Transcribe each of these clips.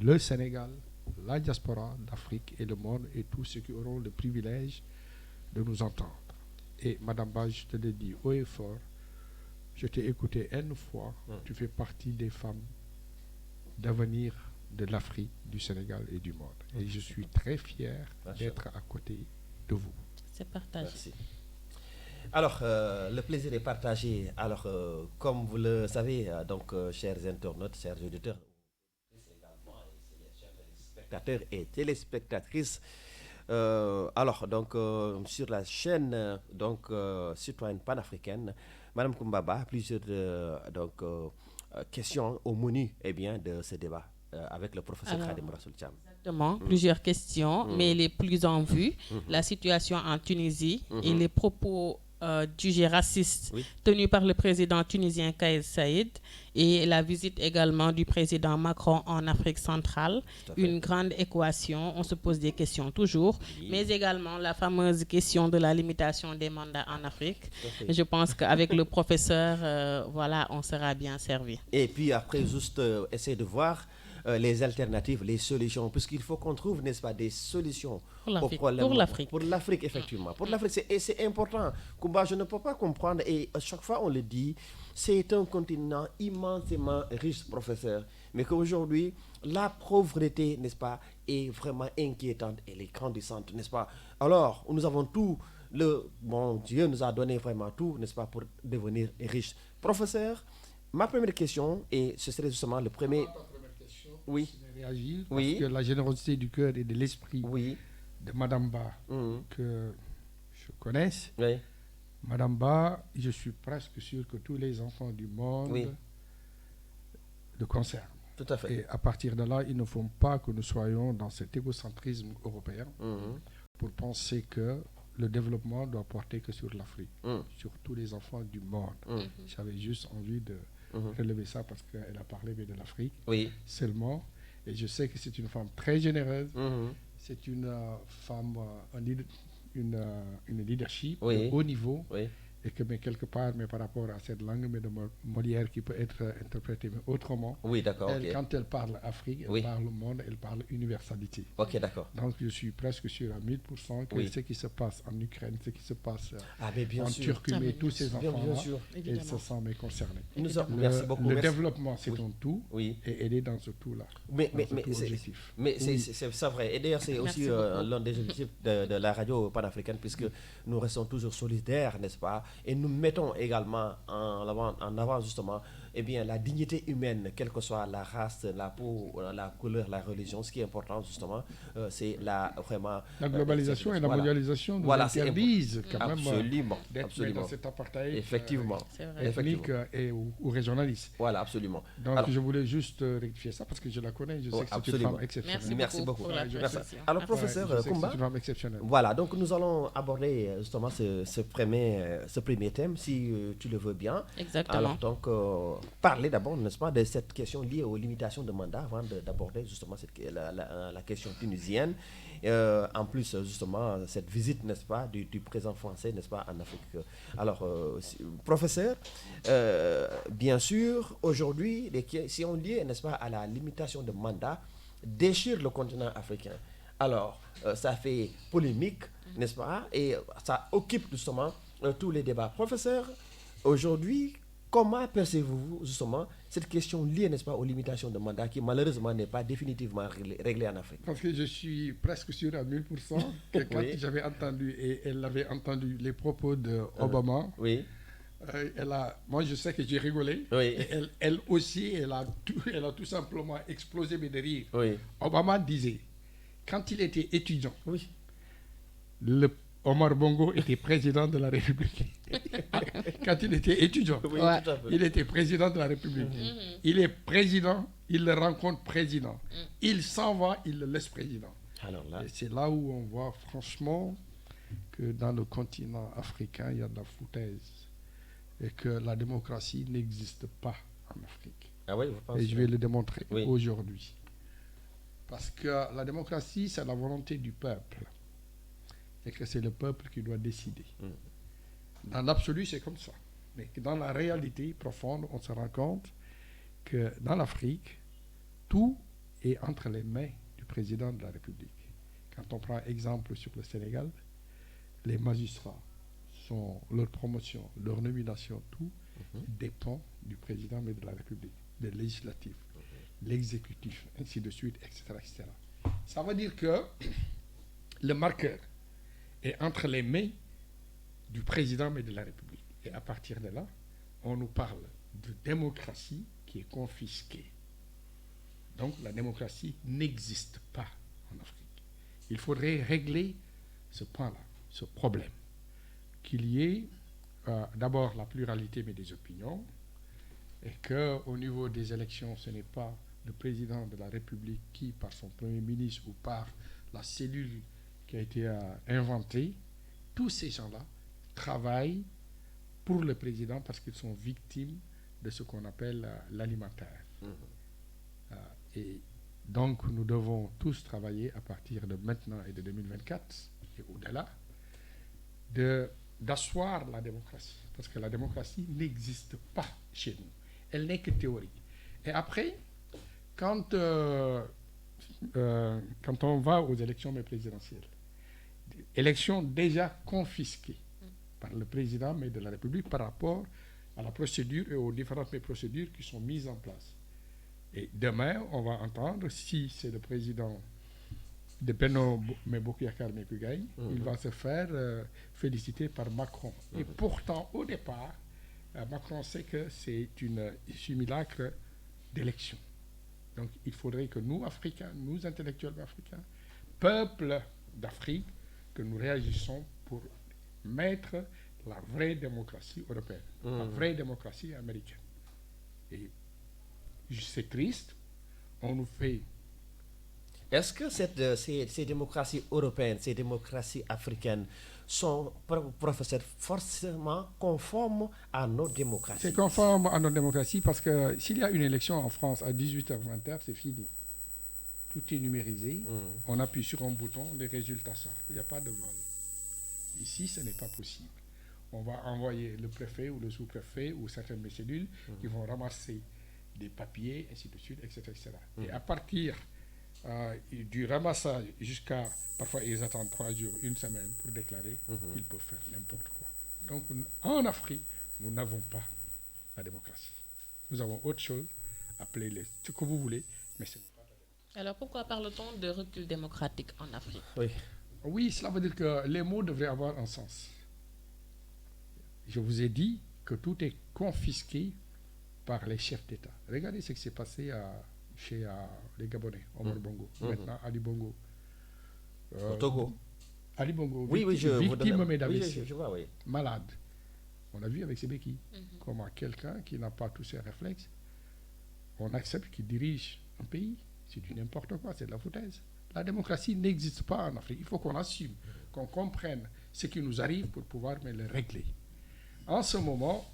le Sénégal, la diaspora d'Afrique et le monde et tous ceux qui auront le privilège de nous entendre. Et Madame Ba, je te le dis haut et fort, je t'ai écouté une fois, tu fais partie des femmes d'avenir de l'Afrique, du Sénégal et du monde. Et je suis très fier d'être à côté de vous. C'est partagé. Merci. Alors, le plaisir est partagé. Alors, comme vous le savez, chers internautes, chers auditeurs, chers spectateurs et téléspectatrices, sur la chaîne citoyenne panafricaine, Madame Koumbaba, plusieurs questions au menu de ce débat avec le professeur Khadim Rassoul Thiam. Exactement, plusieurs questions, mais les plus en vue, la situation en Tunisie et les propos jugés racistes tenus par le président tunisien Kais Saïd et la visite également du président Macron en Afrique centrale. Une grande équation, on se pose des questions toujours, mais également la fameuse question de la limitation des mandats en Afrique. Je pense qu'avec le professeur, on sera bien servi. Et puis après, juste essayer de voir les alternatives, les solutions, puisqu'il faut qu'on trouve, n'est-ce pas, des solutions aux problèmes. Pour l'Afrique. Pour l'Afrique, effectivement. Pour l'Afrique, c'est important. Koumba, je ne peux pas comprendre, et à chaque fois on le dit, c'est un continent immensément riche, professeur, mais qu'aujourd'hui, la pauvreté, n'est-ce pas, est vraiment inquiétante, elle est grandissante, n'est-ce pas. Alors, nous avons tout, bon Dieu nous a donné vraiment tout, n'est-ce pas, pour devenir riche. Professeur, ma première question, et ce serait justement le premier... Oui. Réagir parce que la générosité du cœur et de l'esprit de Madame Ba, que je connaisse, Madame Ba, je suis presque sûr que tous les enfants du monde le concernent. Tout à fait. Et à partir de là, il ne faut pas que nous soyons dans cet égocentrisme européen pour penser que le développement doit porter que sur l'Afrique, sur tous les enfants du monde. J'avais juste envie de relever ça parce qu'elle a parlé de l'Afrique seulement. Et je sais que c'est une femme très généreuse. C'est une femme, une leadership de haut niveau. Et que quelque part, mais par rapport à cette langue mais de Molière qui peut être interprétée mais autrement, quand elle parle Afrique, elle parle monde, elle parle universalité. D'accord. Donc je suis presque sûr à 1000% que ce qui se passe en Ukraine, ce qui se passe en sûr. Turquie, mais tous ces enfants-là, ils se sentent concernés. Merci beaucoup. Le développement, c'est un tout, et aider dans ce tout-là. Mais c'est vrai. Et d'ailleurs, c'est aussi l'un des objectifs de la radio panafricaine, puisque nous restons toujours solidaires, n'est-ce pas? Et nous mettons également en avant justement la dignité humaine, quelle que soit la race, la peau, la couleur, la religion. Ce qui est important justement, c'est vraiment... La globalisation et la mondialisation nous interdisent quand même d'être dans cet apartheid effectivement, ethnique ou régionaliste. Voilà, absolument. Donc je voulais juste rectifier ça parce que je la connais, je sais que c'est une femme exceptionnelle. Merci beaucoup. Pour la Alors professeur Koumba, c'est une femme exceptionnelle. Voilà, donc nous allons aborder justement ce premier thème, si tu le veux bien. Exactement. Alors donc, parler d'abord, n'est-ce pas, de cette question liée aux limitations de mandat avant d'aborder justement la question tunisienne. En plus, justement, cette visite, n'est-ce pas, du président français, n'est-ce pas, en Afrique. Alors, professeur, bien sûr, aujourd'hui, si on lie, n'est-ce pas, à la limitation de mandat, déchire le continent africain. Alors, ça fait polémique, n'est-ce pas, et ça occupe justement tous les débats. Professeur, aujourd'hui, comment percevez-vous justement cette question liée, n'est-ce pas, aux limitations de mandat qui malheureusement n'est pas définitivement réglée en Afrique? Parce que je suis presque sûr à 1000% que quand j'avais entendu, et elle avait entendu les propos d'Obama, moi je sais que j'ai rigolé, et elle aussi, elle a tout simplement explosé mais de rire. Obama disait, quand il était étudiant, Omar Bongo était président de la République. Quand il était étudiant, il était président de la République. Il est président, il le rencontre président. Il s'en va, il le laisse président. Alors là, et c'est là où on voit franchement que dans le continent africain, il y a de la foutaise. Et que la démocratie n'existe pas en Afrique. Et je vais le démontrer aujourd'hui. Parce que la démocratie, c'est la volonté du peuple. Et que c'est le peuple qui doit décider. Dans l'absolu, c'est comme ça. Mais dans la réalité profonde, on se rend compte que dans l'Afrique, tout est entre les mains du président de la République. Quand on prend exemple sur le Sénégal, les magistrats, leur promotion, leur nomination, tout dépend du président mais de la République, des législatifs, l'exécutif, ainsi de suite, etc., etc. Ça veut dire que le marqueur est entre les mains du président mais de la République. Et à partir de là, on nous parle de démocratie qui est confisquée. Donc la démocratie n'existe pas en Afrique. Il faudrait régler ce point-là, ce problème. Qu'il y ait d'abord la pluralité mais des opinions, et qu'au niveau des élections, ce n'est pas le président de la République qui, par son Premier ministre ou par la cellule qui a été inventée, tous ces gens-là travaillent pour le président parce qu'ils sont victimes de ce qu'on appelle l'alimentaire. Et donc, nous devons tous travailler à partir de maintenant et de 2024 et au-delà d'asseoir la démocratie. Parce que la démocratie n'existe pas chez nous. Elle n'est que théorie. Et après, quand on va aux élections présidentielles, élections déjà confisquées par le président mais de la République par rapport à la procédure et aux différentes procédures qui sont mises en place. Et demain, on va entendre, si c'est le président de Benno Bokk Yakaar qui gagne, il va se faire féliciter par Macron. Et pourtant, au départ, Macron sait que c'est un simulacre d'élection. Donc, il faudrait que nous, Africains, nous, intellectuels africains, peuple d'Afrique, que nous réagissons pour mettre la vraie démocratie européenne, la vraie démocratie américaine. Et c'est triste, on nous fait... Est-ce que ces démocraties européennes, ces démocraties africaines sont, professeur, forcément conformes à nos démocraties? C'est conforme à nos démocraties parce que s'il y a une élection en France à 18h, 20h, c'est fini. Tout est numérisé, on appuie sur un bouton, les résultats sortent. Il n'y a pas de vol. Ici, ce n'est pas possible. On va envoyer le préfet ou le sous-préfet ou certaines cellules qui vont ramasser des papiers, ainsi de suite, etc. etc. Et à partir du ramassage jusqu'à, parfois ils attendent 3 jours, 1 semaine pour déclarer, ils peuvent faire n'importe quoi. Donc en Afrique, nous n'avons pas la démocratie. Nous avons autre chose, appelez-le ce que vous voulez, mais ce n'est pas la démocratie. Alors pourquoi parle-t-on de recul démocratique en Afrique? Oui, cela veut dire que les mots devraient avoir un sens. Je vous ai dit que tout est confisqué par les chefs d'État. Regardez ce qui s'est passé chez les Gabonais, Omar Bongo, maintenant Ali Bongo. Au Togo. Ali Bongo, victime d'AVC, malade. On a vu avec ses béquilles comment quelqu'un qui n'a pas tous ses réflexes, on accepte qu'il dirige un pays. C'est du n'importe quoi, c'est de la foutaise. La démocratie n'existe pas en Afrique. Il faut qu'on assume, qu'on comprenne ce qui nous arrive pour pouvoir le régler. En ce moment,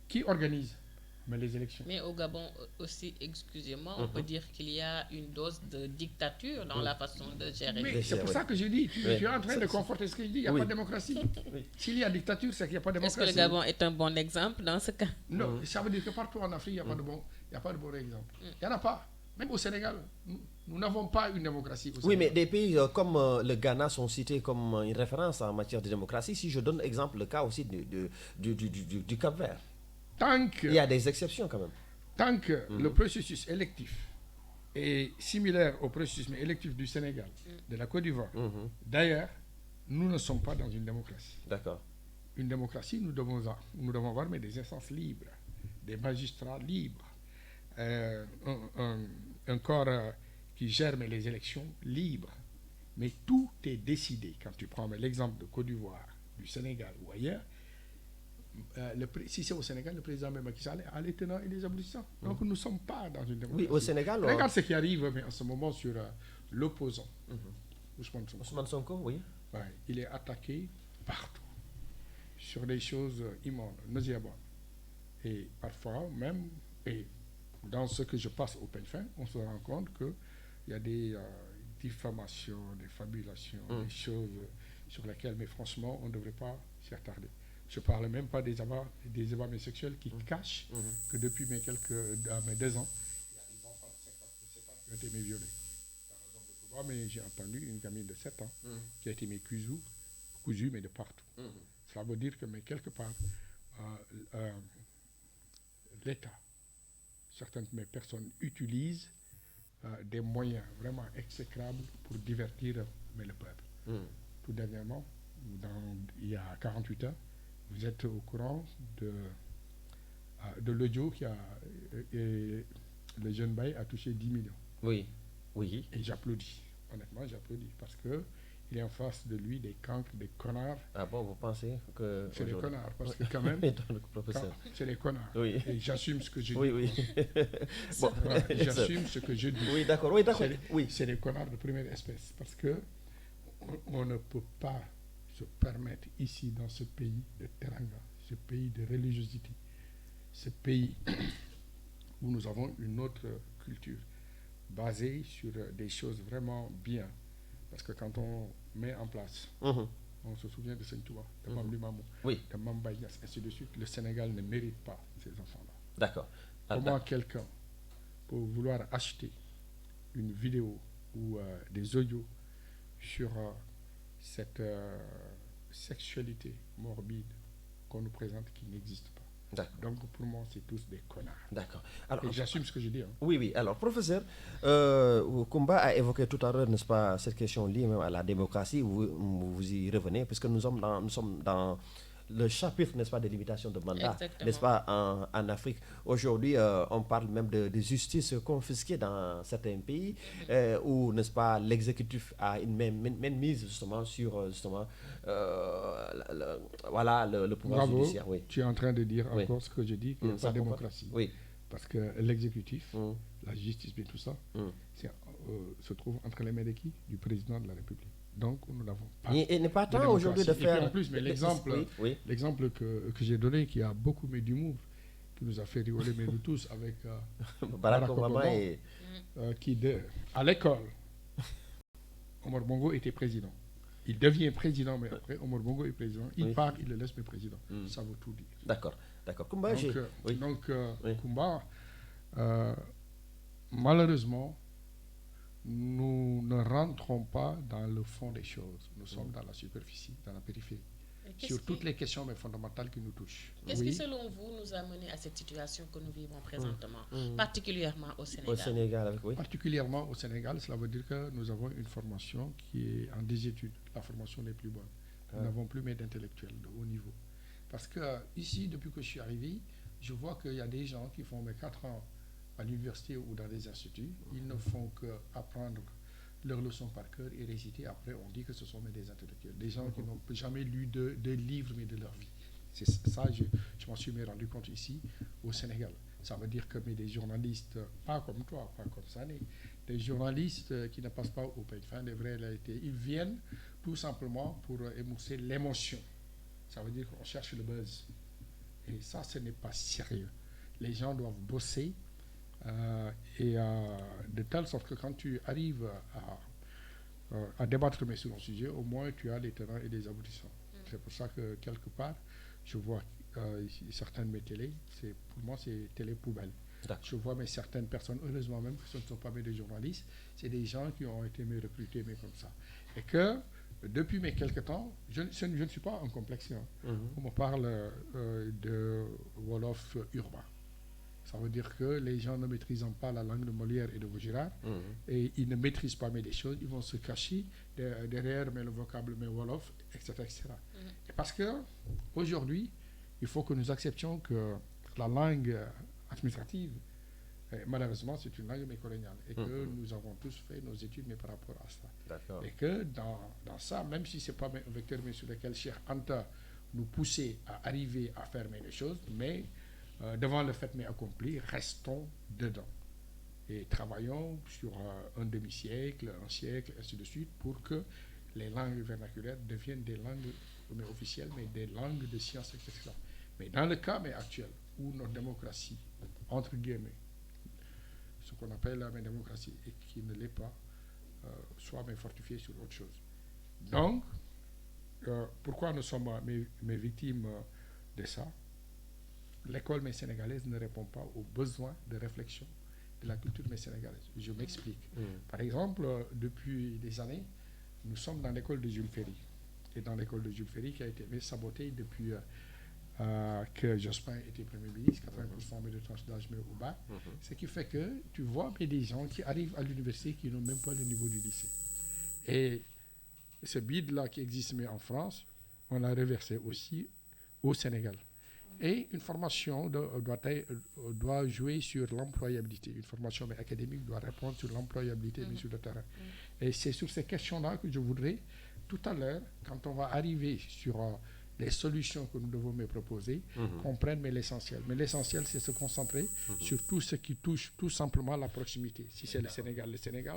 qui organise les élections? Mais au Gabon aussi, excusez-moi, on peut dire qu'il y a une dose de dictature dans la façon de gérer. Mais c'est pour ça que je dis, tu es en train de conforter ce que je dis, il n'y a pas de démocratie. S'il y a dictature, c'est qu'il n'y a pas de démocratie. Est-ce que le Gabon est un bon exemple dans ce cas? Non, ça veut dire que partout en Afrique, il n'y a pas de bon exemple. Il n'y en a pas. Même au Sénégal, nous n'avons pas une démocratie. Oui, mais des pays comme le Ghana sont cités comme une référence en matière de démocratie. Si je donne exemple, le cas aussi du Cap-Vert. Il y a des exceptions quand même. Tant que le processus électif est similaire au processus électif du Sénégal, de la Côte d'Ivoire, d'ailleurs, nous ne sommes pas dans une démocratie. D'accord. Une démocratie, nous devons avoir mais des instances libres, des magistrats libres, un corps qui gère les élections libres. Mais tout est décidé. Quand tu prends l'exemple de Côte d'Ivoire, du Sénégal ou ailleurs, si c'est au Sénégal, le président Macky Sall a les tenants et les aboutissants. Donc nous ne sommes pas dans une démocratie. Oui, au Sénégal. Regarde ce qui arrive en ce moment sur l'opposant. Ousmane Sonko, oui. Ouais, il est attaqué partout, sur des choses immondes, nauséabondes. Et parfois même, et dans ce que je passe au peigne fin, on se rend compte qu'il y a des diffamations, des fabulations, des choses sur lesquelles, mais franchement, on ne devrait pas s'y attarder. Je ne parle même pas des ébats sexuels qui cachent que depuis mes 2 ans, il y a des enfants qui ont été violés. Par exemple, de Touba, mais j'ai entendu une gamine de 7 ans qui a été cousue, mais de partout. Cela veut dire que, mais quelque part, l'État, certaines de mes personnes utilisent des moyens vraiment exécrables pour divertir le peuple. Tout dernièrement, il y a 48 heures, vous êtes au courant de l'audio qui a... le jeune bail a touché 10 millions. Oui, oui. Et j'applaudis. Honnêtement, j'applaudis. Parce que il est en face de lui des cancres, des connards. Ah bon, vous pensez que... C'est des connards, parce que quand même... c'est des connards. Oui. Et j'assume ce que je dis. Oui, oui. Bon, voilà, j'assume ce que je dis. Oui, d'accord. Oui, d'accord. Oui. C'est des connards de première espèce. Parce que on ne peut pas se permettre ici, dans ce pays de Teranga, ce pays de religiosité, ce pays où nous avons une autre culture basée sur des choses vraiment bien. Parce que quand on met en place, on se souvient de Seigneur, de Mamdi Mamou, de Mambayas, ainsi de suite, le Sénégal ne mérite pas ces enfants-là. D'accord. Comment quelqu'un peut vouloir acheter une vidéo ou des audios sur cette sexualité morbide qu'on nous présente qui n'existe pas. Donc pour moi, c'est tous des connards. D'accord. Alors, et j'assume ce que je dis. Hein. Oui, oui. Alors, professeur, Koumba a évoqué tout à l'heure, n'est-ce pas, cette question liée même à la démocratie. Vous y revenez, puisque nous sommes dans le chapitre, n'est-ce pas, des limitations de mandat, n'est-ce pas, en Afrique. Aujourd'hui, on parle même de justice confisquée dans certains pays, où, n'est-ce pas, l'exécutif a une même mise justement sur le pouvoir judiciaire. Oui. Tu es en train de dire encore ce que je dis, qu'il n'y a pas de démocratie. Oui. Parce que l'exécutif, la justice et tout ça, se trouve entre les mains de qui? Du président de la République. Donc, nous n'avons pas. Il n'est pas temps aujourd'hui de faire. Et puis en plus, mais l'exemple que j'ai donné, qui a beaucoup mis d'humour, qui nous a fait rigoler, mais nous tous, avec Barack Obama à l'école, Omar Bongo était président. Il devient président, mais après, Omar Bongo est président. Il part, il le laisse, mais président. Ça veut tout dire. D'accord. Koumba, Koumba, malheureusement, nous ne rentrons pas dans le fond des choses. Nous sommes dans la superficie, dans la périphérie. Sur toutes les questions mais fondamentales qui nous touchent. Qu'est-ce qui, selon vous, nous a mené à cette situation que nous vivons présentement, particulièrement au Sénégal? Particulièrement au Sénégal, cela veut dire que nous avons une formation qui est en désétude. La formation n'est plus bonne. Nous n'avons plus d'intellectuels de haut niveau. Parce que ici, depuis que je suis arrivé, je vois qu'il y a des gens qui font mes 4 ans à l'université ou dans des instituts. Ils ne font qu'apprendre leurs leçons par cœur et réciter. Après, on dit que ce sont des intellectuels. Des gens qui n'ont jamais lu de livres, mais de leur vie. C'est ça, je m'en suis rendu compte ici, au Sénégal. Ça veut dire que des journalistes, pas comme toi, pas comme ça, des journalistes qui ne passent pas au peigne fin des vraies réalités. Ils viennent tout simplement pour émousser l'émotion. Ça veut dire qu'on cherche le buzz. Et ça, ce n'est pas sérieux. Les gens doivent bosser de telle sorte que quand tu arrives à débattre sur un sujet, au moins tu as les tenants et les aboutissants. C'est pour ça que quelque part, je vois certaines de mes télés, pour moi c'est télé poubelle. Je vois certaines personnes, heureusement même que ce ne sont pas des journalistes, c'est des gens qui ont été recrutés comme ça. Et que depuis quelques temps, je ne suis pas un complexe. On me parle de Wolof urbain. Ça veut dire que les gens ne maîtrisant pas la langue de Molière et de Vaugirard, et ils ne maîtrisent pas des choses, ils vont se cacher derrière le vocable Wolof, etc. etc. Et parce qu'aujourd'hui, il faut que nous acceptions que la langue administrative, malheureusement, c'est une langue mécoloniale, et que nous avons tous fait nos études mais par rapport à ça. Et que dans ça, même si ce n'est pas un vecteur sur lequel Cheikh Anta nous poussait à arriver à faire les choses, mais devant le fait mais accompli, restons dedans. Et travaillons sur un demi-siècle, un siècle, ainsi de suite, pour que les langues vernaculaires deviennent des langues officielles, mais des langues de science, etc. Mais dans le cas actuel, où notre démocratie, entre guillemets, ce qu'on appelle la démocratie, et qui ne l'est pas, soit fortifiée sur autre chose. Donc, pourquoi nous sommes mes victimes de ça? L'école sénégalaise ne répond pas aux besoins de réflexion, et la culture sénégalaise. Je m'explique. Par exemple, depuis des années, nous sommes dans l'école de Jules Ferry. Et dans l'école de Jules Ferry qui a été sabotée depuis que Jospin était Premier ministre, 80% de tranche d'âge au bas. Ce qui fait que tu vois des gens qui arrivent à l'université qui n'ont même pas le niveau du lycée. Et ce bide-là qui existe mais en France, on l'a reversé aussi au Sénégal. Et une formation doit jouer sur l'employabilité. Une formation académique doit répondre sur l'employabilité mais sur le terrain. Et c'est sur ces questions-là que je voudrais, tout à l'heure, quand on va arriver sur les solutions que nous devons me proposer, comprendre mais l'essentiel. Mais l'essentiel, c'est se concentrer sur tout ce qui touche tout simplement la proximité. Si c'est le Sénégal,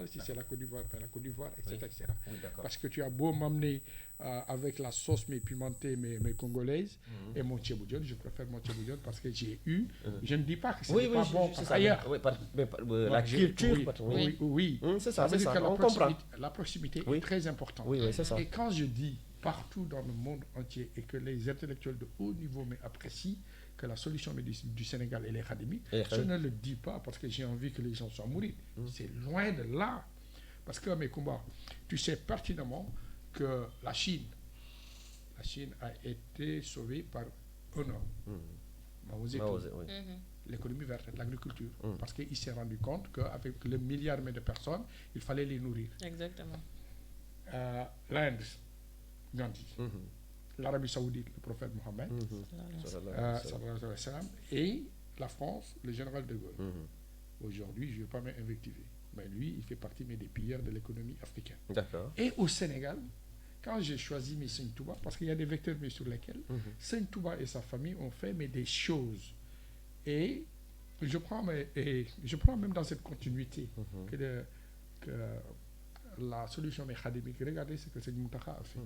si c'est la Côte d'Ivoire, la Côte d'Ivoire, etc. etc. Oui, parce que tu as beau m'amener avec la sauce mais pimentée, mais congolaise, et mon tchéboudion, je préfère mon tchéboudion parce que j'ai eu, je ne dis pas que c'est pas bon ailleurs. La culture, oui. C'est ça, c'est ça, on comprend. La proximité est très importante. Oui, c'est ça. Et quand je dis partout dans le monde entier et que les intellectuels de haut niveau apprécient que la solution du Sénégal est l'académie, je ne le dis pas parce que j'ai envie que les gens soient mourir. C'est loin de là. Parce que mes combats, tu sais pertinemment que la Chine a été sauvée par un homme, Mao Zedong, l'économie verte, l'agriculture, parce qu'il s'est rendu compte qu'avec le milliard de personnes, il fallait les nourrir. Exactement. L'Inde, Gandhi, l'Arabie Saoudite, le prophète Mohammed, et la France, le général de Gaulle. Aujourd'hui, je ne vais pas m'invectiver, mais lui, il fait partie des piliers de l'économie africaine. D'accord. Et au Sénégal, quand j'ai choisi mes Seigne Touba, parce qu'il y a des vecteurs sur lesquels Seigne Touba et sa famille ont fait des choses. Et je prends même dans cette continuité que la solution académique, regardez ce que Seigne Mountakha a fait.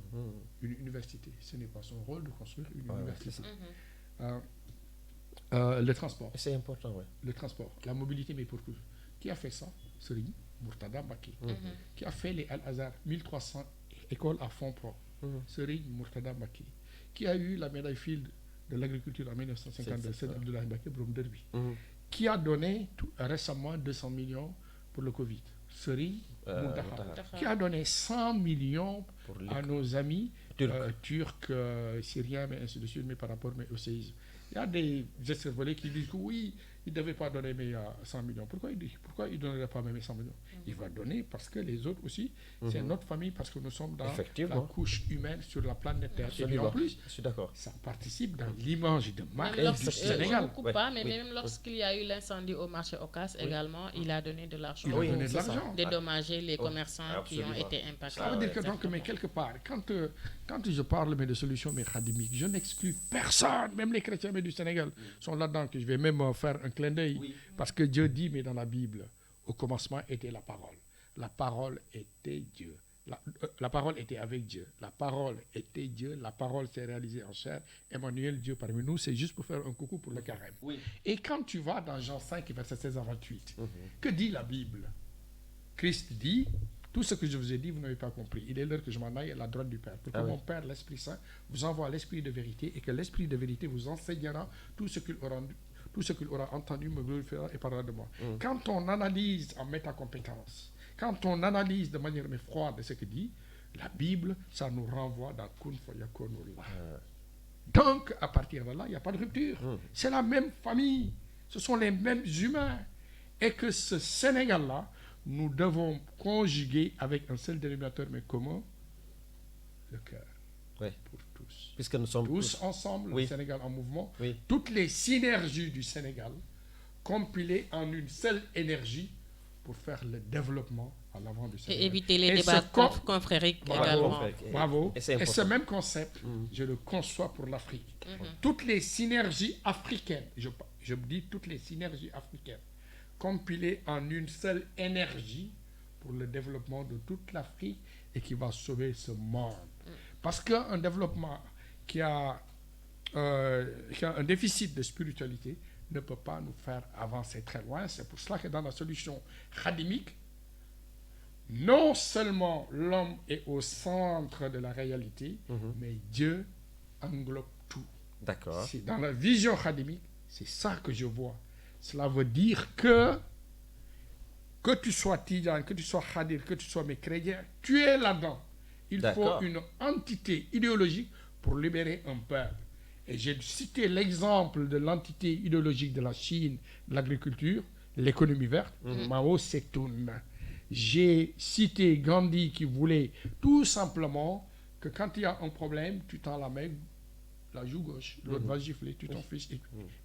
Une université, ce n'est pas son rôle de construire une université. Le transport. C'est important, oui. Le transport, la mobilité, mais pour tous. Qui a fait ça? Serigne Mourtada Mbacké. Qui a fait les Al-Azhar, 1300 écoles à fonds propres. Serigne Mourtada Mbacké. Qui a eu la médaille Field de l'agriculture en 1952, c'est Abdoulaye Mbacké Borom Derby. Qui a donné récemment 200 millions pour le Covid. Serigne Mountakha. Qui a donné 100 millions à nos amis turcs, syriens, mais ainsi de suite, mais par rapport au séisme. Il y a des gestes volés qui disent que oui, il ne devait pas donner 100 millions. Pourquoi il ne donnerait pas même 100 millions? Il va donner parce que les autres aussi, c'est notre famille, parce que nous sommes dans la couche humaine sur la planète Terre. Et en plus, je suis d'accord. Ça participe dans l'image de marque du Sénégal. Je ne coupe pas, mais même lorsqu'il y a eu l'incendie au marché Ocas également, il a donné de l'argent. Il a donné de l'argent. Dédommager les commerçants qui ont été impactés. Ça veut dire que donc, mais quelque part, quand je parle de solutions académiques, je n'exclus personne, même les chrétiens du Sénégal sont là-dedans, que je vais même faire un clin d'œil, parce que Dieu dit, mais dans la Bible, au commencement était la parole. La parole était Dieu. La parole était avec Dieu. La parole était Dieu. La parole s'est réalisée en chair. Emmanuel, Dieu parmi nous, c'est juste pour faire un coucou pour le carême. Et quand tu vas dans Jean 5, verset 16 à 28, que dit la Bible? Christ dit, tout ce que je vous ai dit, vous n'avez pas compris. Il est l'heure que je m'en aille à la droite du Père. Pour que mon Père, l'Esprit Saint, vous envoie l'Esprit de vérité et que l'Esprit de vérité vous enseignera tout ce qu'il aura entendu, me glorifiera et parlera de moi. Quand on analyse en métacompétence, quand on analyse de manière froide ce que dit, la Bible, ça nous renvoie dans Kun Fayakonullah. Donc, à partir de là, il n'y a pas de rupture. C'est la même famille. Ce sont les mêmes humains. Et que ce Sénégal-là, nous devons conjuguer avec un seul dénominateur, mais comment? Le cœur. Pour tous. Puisque nous sommes tous ensemble, le Sénégal en mouvement. Toutes les synergies du Sénégal compilées en une seule énergie pour faire le développement à l'avant du Sénégal. Et éviter les débats confrériques également. Bravo. Et ce même concept, je le conçois pour l'Afrique. Toutes les synergies africaines, je dis toutes les synergies africaines, compilées en une seule énergie pour le développement de toute l'Afrique et qui va sauver ce monde. Parce qu'un développement qui a un déficit de spiritualité ne peut pas nous faire avancer très loin. C'est pour cela que dans la solution khadimique, non seulement l'homme est au centre de la réalité, mais Dieu englobe tout. D'accord. Dans la vision khadimique, c'est ça que je vois. Cela veut dire que que tu sois Tidjane, que tu sois Khadir, que tu sois mécrédien, tu es là-dedans. Il faut une entité idéologique pour libérer un peuple. Et j'ai cité l'exemple de l'entité idéologique de la Chine, de l'agriculture, l'économie verte, Mao Zedong. J'ai cité Gandhi qui voulait tout simplement que quand il y a un problème, tu tends la main, la joue gauche, l'autre va gifler, tu t'en fiches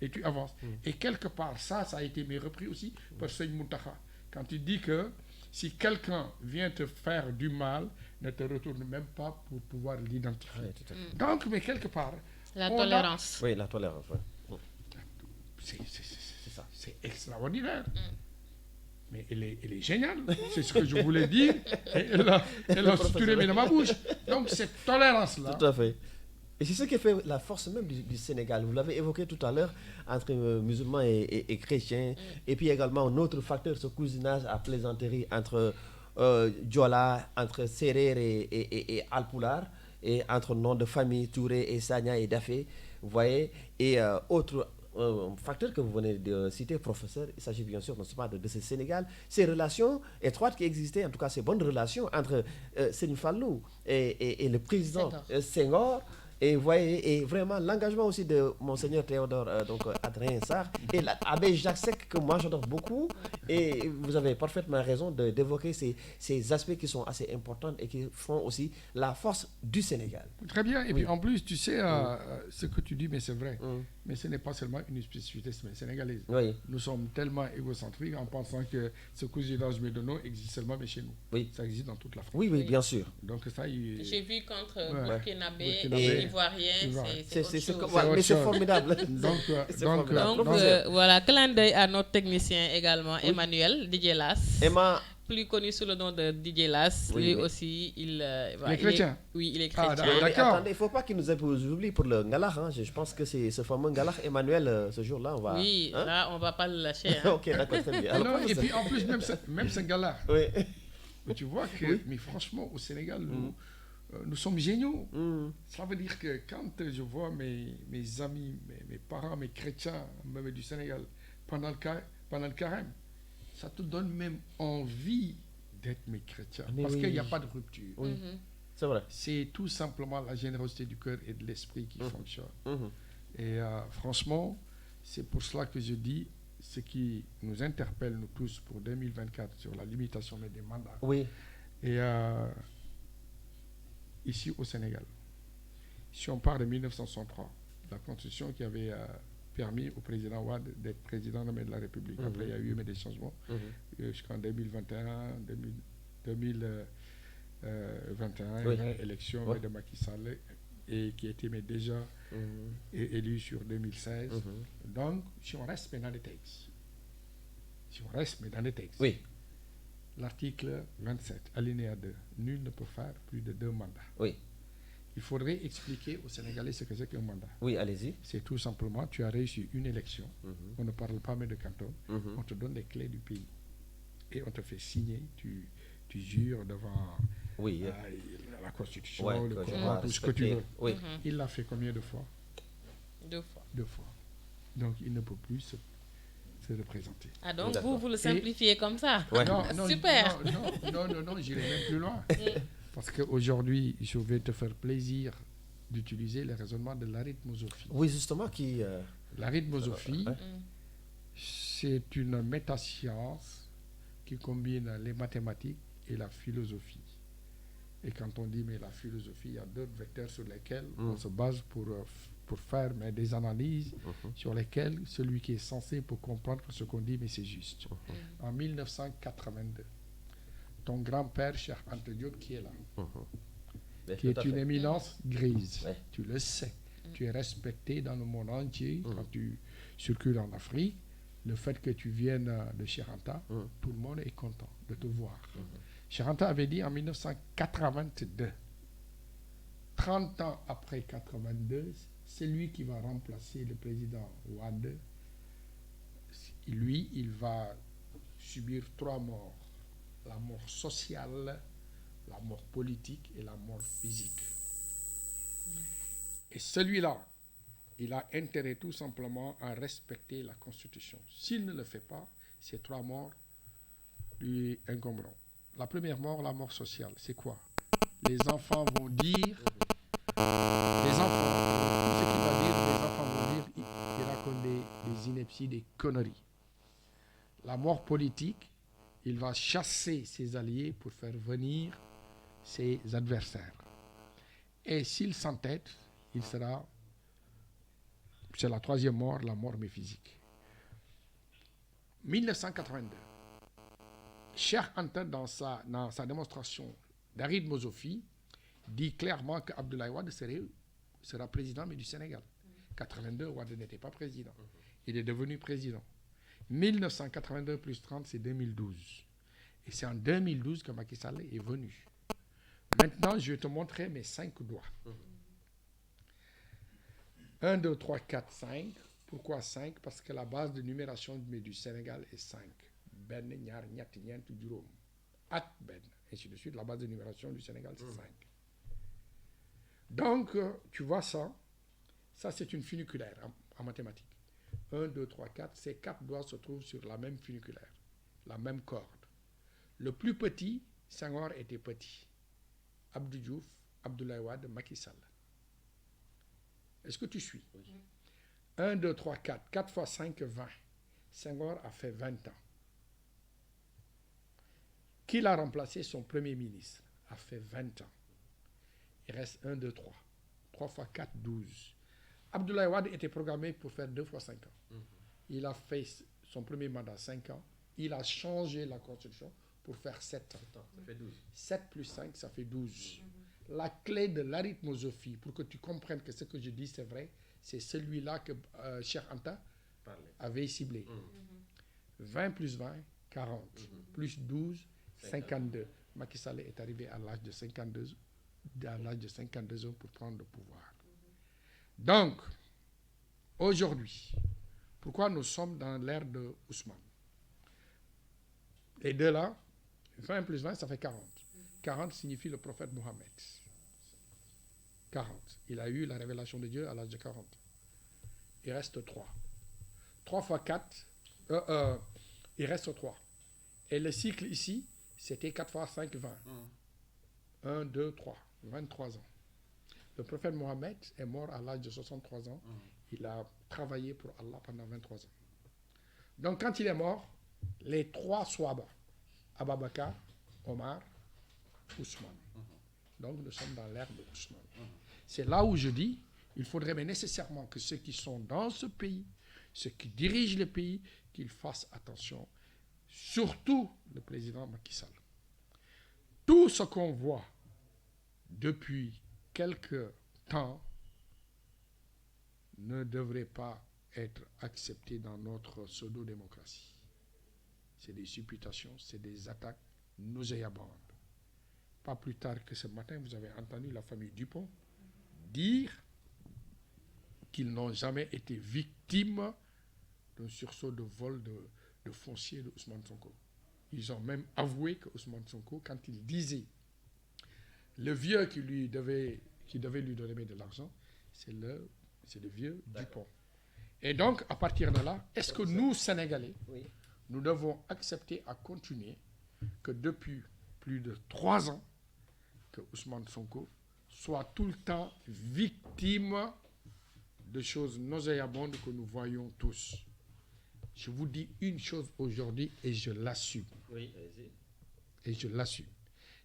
et tu avances. Et quelque part, ça a été repris aussi par Seigne Mountakha. Quand il dit que si quelqu'un vient te faire du mal, ne te retourne même pas pour pouvoir l'identifier. Donc, mais quelque part... La tolérance. Oui, la tolérance. Ouais. C'est ça. C'est extraordinaire. Mais elle est géniale. C'est ce que je voulais dire. Et elle a suturé dans ma bouche. Donc, cette tolérance-là... Tout à fait. Et c'est ce qui fait la force même du Sénégal. Vous l'avez évoqué tout à l'heure, entre musulmans et chrétiens. Et puis également, un autre facteur, ce cousinage à plaisanterie entre Diola, entre Serer et Alpulaar, et entre noms de famille, Touré et Sagna et Dafé. Vous voyez. Et autre facteur que vous venez de citer, professeur, il s'agit bien sûr, non seulement de ce Sénégal, ces relations étroites qui existaient, en tout cas ces bonnes relations entre Serigne Fallou et le président Senghor. Et vous voyez, et vraiment l'engagement aussi de Monseigneur Théodore Adrien Sarr et l'abbé Jacques Seck, que moi j'adore beaucoup. Et vous avez parfaitement raison d'évoquer ces aspects qui sont assez importants et qui font aussi la force du Sénégal. Très bien. Et puis en plus, tu sais, ce que tu dis, mais c'est vrai. Mais ce n'est pas seulement une spécificité sénégalaise. Nous sommes tellement égocentriques en pensant que ce cousinage médono existe seulement chez nous. Ça existe dans toute l'Afrique. Oui, bien sûr. Donc ça, j'ai vu qu'entre Burkinabé et Ivoirien, c'est autre chose. Mais c'est formidable. Donc voilà, clin d'œil à notre technicien également, Emmanuel Didjelas. Plus connu sous le nom de DJ Las, lui aussi, il est chrétien. Oui, il est chrétien. D'accord. Attendez, il ne faut pas qu'il nous oublie pour le Ngalar. Hein. Je pense que c'est ce fameux Ngalar Emmanuel, ce jour-là, on va... Oui, là, on ne va pas le lâcher. Hein. Ok, d'accord, très bien. Alors, et puis en plus, même ce Ngalar. Oui. Mais tu vois que, mais franchement, au Sénégal, nous sommes géniaux. Ça veut dire que quand je vois mes amis, mes parents, mes chrétiens, même du Sénégal, pendant le carême, ça te donne même envie d'être mes chrétiens. Parce qu'il n'y a pas de rupture. C'est vrai. C'est tout simplement la générosité du cœur et de l'esprit qui fonctionne. Et franchement, c'est pour cela que je dis ce qui nous interpelle, nous tous, pour 2024, sur la limitation des mandats. Oui. Et ici au Sénégal, si on parle de 1963, la constitution qui avait... permis au président Wade d'être président de la République. Après, il y a eu des changements jusqu'en 2021, 2021, il y a eu l'élection de Macky Sall et qui était déjà élu sur 2016. Donc, si on reste dans les textes, l'article 27, alinéa 2, nul ne peut faire plus de 2 mandats. Oui. Il faudrait expliquer aux Sénégalais ce que c'est qu'un mandat. Oui, allez-y. C'est tout simplement, tu as réussi une élection, on ne parle pas même de canton, on te donne les clés du pays. Et on te fait signer, tu jures devant la Constitution, le Coran, tout ce que tu veux. Il l'a fait combien de fois? 2 fois. 2 fois. Donc il ne peut plus se représenter. Ah donc vous le simplifiez comme ça? Non, super. Non, j'irai même plus loin. Parce qu'aujourd'hui, je vais te faire plaisir d'utiliser le raisonnement de l'arithmosophie. Oui, justement, l'arithmosophie, c'est une métascience qui combine les mathématiques et la philosophie. Et quand on dit mais la philosophie, il y a d'autres vecteurs sur lesquels on se base pour faire des analyses sur lesquelles celui qui est censé pour comprendre ce qu'on dit, mais c'est juste. En 1982, ton grand-père, Cheikh Anta Diop, qui est là, qui est une éminence grise, tu le sais, tu es respecté dans le monde entier quand tu circules en Afrique. Le fait que tu viennes de Cheikh Anta, tout le monde est content de te voir. Cheikh Anta avait dit en 1982, 30 ans après 82, c'est lui qui va remplacer le président Wade. Lui, il va subir 3 morts. La mort sociale, la mort politique et la mort physique. Et celui-là, il a intérêt tout simplement à respecter la Constitution. S'il ne le fait pas, ces 3 morts lui incomberont. La première mort, la mort sociale, c'est quoi? Les enfants vont dire, tout ce qu'il va dire, les enfants vont dire, il raconte des inepties, des conneries. La mort politique, il va chasser ses alliés pour faire venir ses adversaires. Et s'il s'entête, c'est la troisième mort, la mort physique. 1982, Cheikh Anta, dans sa démonstration d'arithmosophie, dit clairement qu'Abdoulaye Wade sera président, mais du Sénégal. 82, Wade n'était pas président. Il est devenu président. 1982 plus 30, c'est 2012. Et c'est en 2012 que Macky Sall est venu. Maintenant, je vais te montrer mes 5 doigts. 1, 2, 3, 4, 5. Pourquoi 5? Parce que la base de numération du Sénégal est 5. Ben, ñaar, ñett, ñeent, juróom. At, ben. Ainsi de suite. La base de numération du Sénégal, c'est 5. Donc, tu vois ça. Ça, c'est une funiculaire en mathématiques. 1, 2, 3, 4. Ces 4 doigts se trouvent sur la même funiculaire, la même corde. Le plus petit, Senghor était petit. Abdou Diouf, Abdoulaye Wade, Macky Sall. Est-ce que tu suis? Oui. 1, 2, 3, 4. 4 fois 5, 20. Senghor a fait 20 ans. Qui l'a remplacé? Son premier ministre a fait 20 ans. Il reste 1, 2, 3. 3 fois 4, 12. Abdoulaye Wade était programmé pour faire 2 fois 5 ans. Il a fait son premier mandat 5 ans. Il a changé la constitution pour faire 7 ans. Ça fait 12. 7 plus 5, ça fait 12. La clé de l'arithmosophie, pour que tu comprennes que ce que je dis c'est vrai, c'est celui-là que Cheikh Anta avait ciblé. 20 plus 20, 40. Plus 12, 52. Macky Sall est arrivé à l'âge de 52 ans pour prendre le pouvoir. Donc, aujourd'hui, pourquoi nous sommes dans l'ère de Ousmane? Les deux là, 20 plus 20, ça fait 40. 40 signifie le prophète Mohammed. 40. Il a eu la révélation de Dieu à l'âge de 40. Il reste 3. 3 fois 4, il reste 3. Et le cycle ici, c'était 4 fois 5, 20. 1, 2, 3. 23 ans. Le prophète Mohammed est mort à l'âge de 63 ans. Il a travaillé pour Allah pendant 23 ans. Donc quand il est mort, les 3 Swahaba, Abou Bakr, Omar, Ousmane. Donc nous sommes dans l'ère de Ousmane. C'est là où je dis, il faudrait mais nécessairement que ceux qui sont dans ce pays, ceux qui dirigent le pays, qu'ils fassent attention, surtout le président Macky Sall. Tout ce qu'on voit depuis quelque temps ne devrait pas être accepté dans notre pseudo-démocratie. C'est des supputations, c'est des attaques nauséabondes. Pas plus tard que ce matin, vous avez entendu la famille Dupont dire qu'ils n'ont jamais été victimes d'un sursaut de vol de foncier de Ousmane Sonko. Ils ont même avoué que Ousmane Sonko, quand il disait le vieux qui devait lui donner de l'argent, c'est le vieux Dupont. Et donc, à partir de là, est-ce que nous, Sénégalais, nous devons accepter à continuer que depuis plus de 3 ans, que Ousmane Sonko soit tout le temps victime de choses nauséabondes que nous voyons tous? Je vous dis une chose aujourd'hui et je l'assume. Oui, allez-y. Et je l'assume.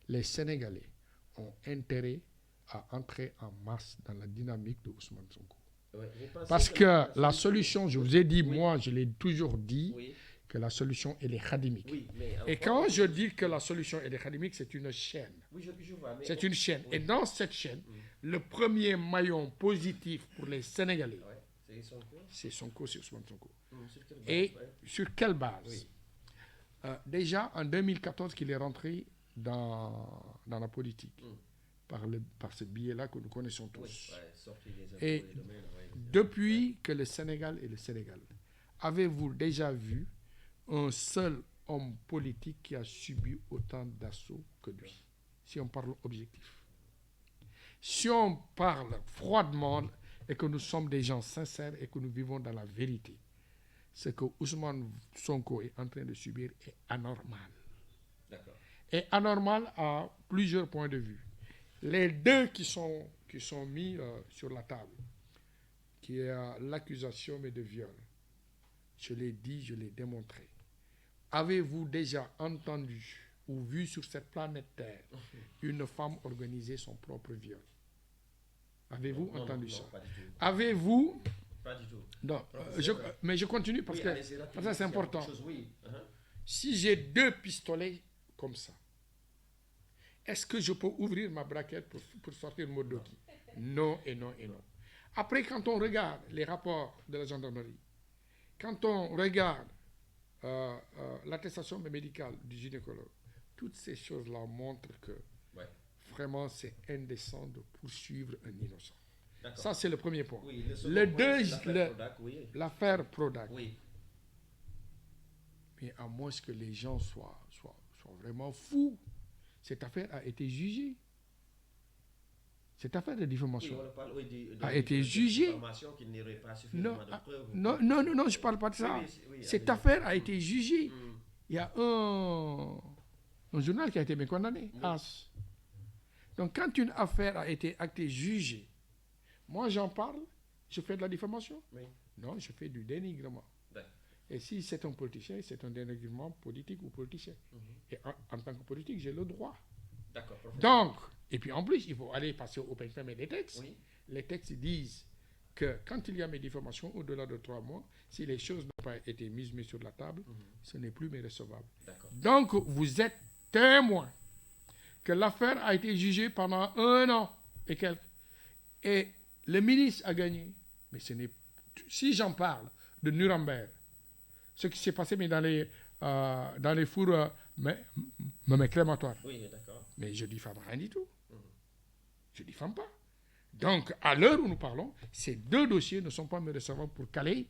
Les Sénégalais ont intérêt à entrer en masse dans la dynamique de Ousmane Sonko. Oui, parce que la solution, je vous ai dit, moi je l'ai toujours dit, que la solution elle est khadimique. Oui, et quand je dis que la solution elle est khadimique, c'est une chaîne. Oui, je vois, c'est une chaîne. Et dans cette chaîne, le premier maillon positif pour les Sénégalais, c'est Sonko, c'est Ousmane Sonko. Et sur quelle base? Déjà en 2014 qu'il est rentré dans la politique. Par ce biais-là que nous connaissons tous. Et depuis que le Sénégal est le Sénégal, avez-vous déjà vu un seul homme politique qui a subi autant d'assauts que lui? Si on parle objectif. Si on parle froidement et que nous sommes des gens sincères et que nous vivons dans la vérité, ce que Ousmane Sonko est en train de subir est anormal. est anormal à plusieurs points de vue. Les deux qui sont mis sur la table, qui est l'accusation mais de viol, je l'ai dit, je l'ai démontré. Avez-vous déjà entendu ou vu sur cette planète Terre une femme organiser son propre viol? Avez-vous entendu ça? Pas du tout. Avez-vous... Pas du tout. Non, mais je continue parce que c'est important. Oui. Si j'ai 2 pistolets comme ça, est-ce que je peux ouvrir ma braquette pour sortir mon doki? Non et non et non. Après, quand on regarde les rapports de la gendarmerie, quand on regarde l'attestation médicale du gynécologue, toutes ces choses-là montrent que vraiment c'est indécent de poursuivre un innocent. Ça, c'est le premier point. Oui, l'affaire Prodac. Oui. Mais à moins que les gens soient vraiment fous, cette affaire a été jugée. Cette affaire de diffamation a été jugée. Non, je ne parle pas de ça. Cette affaire a été jugée. Il y a un journal qui a été bien condamné, As. Donc, quand une affaire a été actée, jugée, moi j'en parle, je fais de la diffamation? Non, je fais du dénigrement. Et si c'est un politicien, c'est un dénigrement politique ou politicien. Et en tant que politique, j'ai le droit. Donc, et puis en plus, il faut aller passer au peigne-fin des textes. Les textes disent que quand il y a mes diffamations au-delà de 3 mois, si les choses n'ont pas été mises sur la table, ce n'est plus mes recevables. Donc, vous êtes témoin que l'affaire a été jugée pendant 1 an et quelques. Et le ministre a gagné. Mais ce n'est... Si j'en parle de Nuremberg, ce qui s'est passé mais dans les fours crématoires. Mais je ne diffame rien du tout. Je ne diffame pas. Donc, à l'heure où nous parlons, ces 2 dossiers ne sont pas me recevables pour caler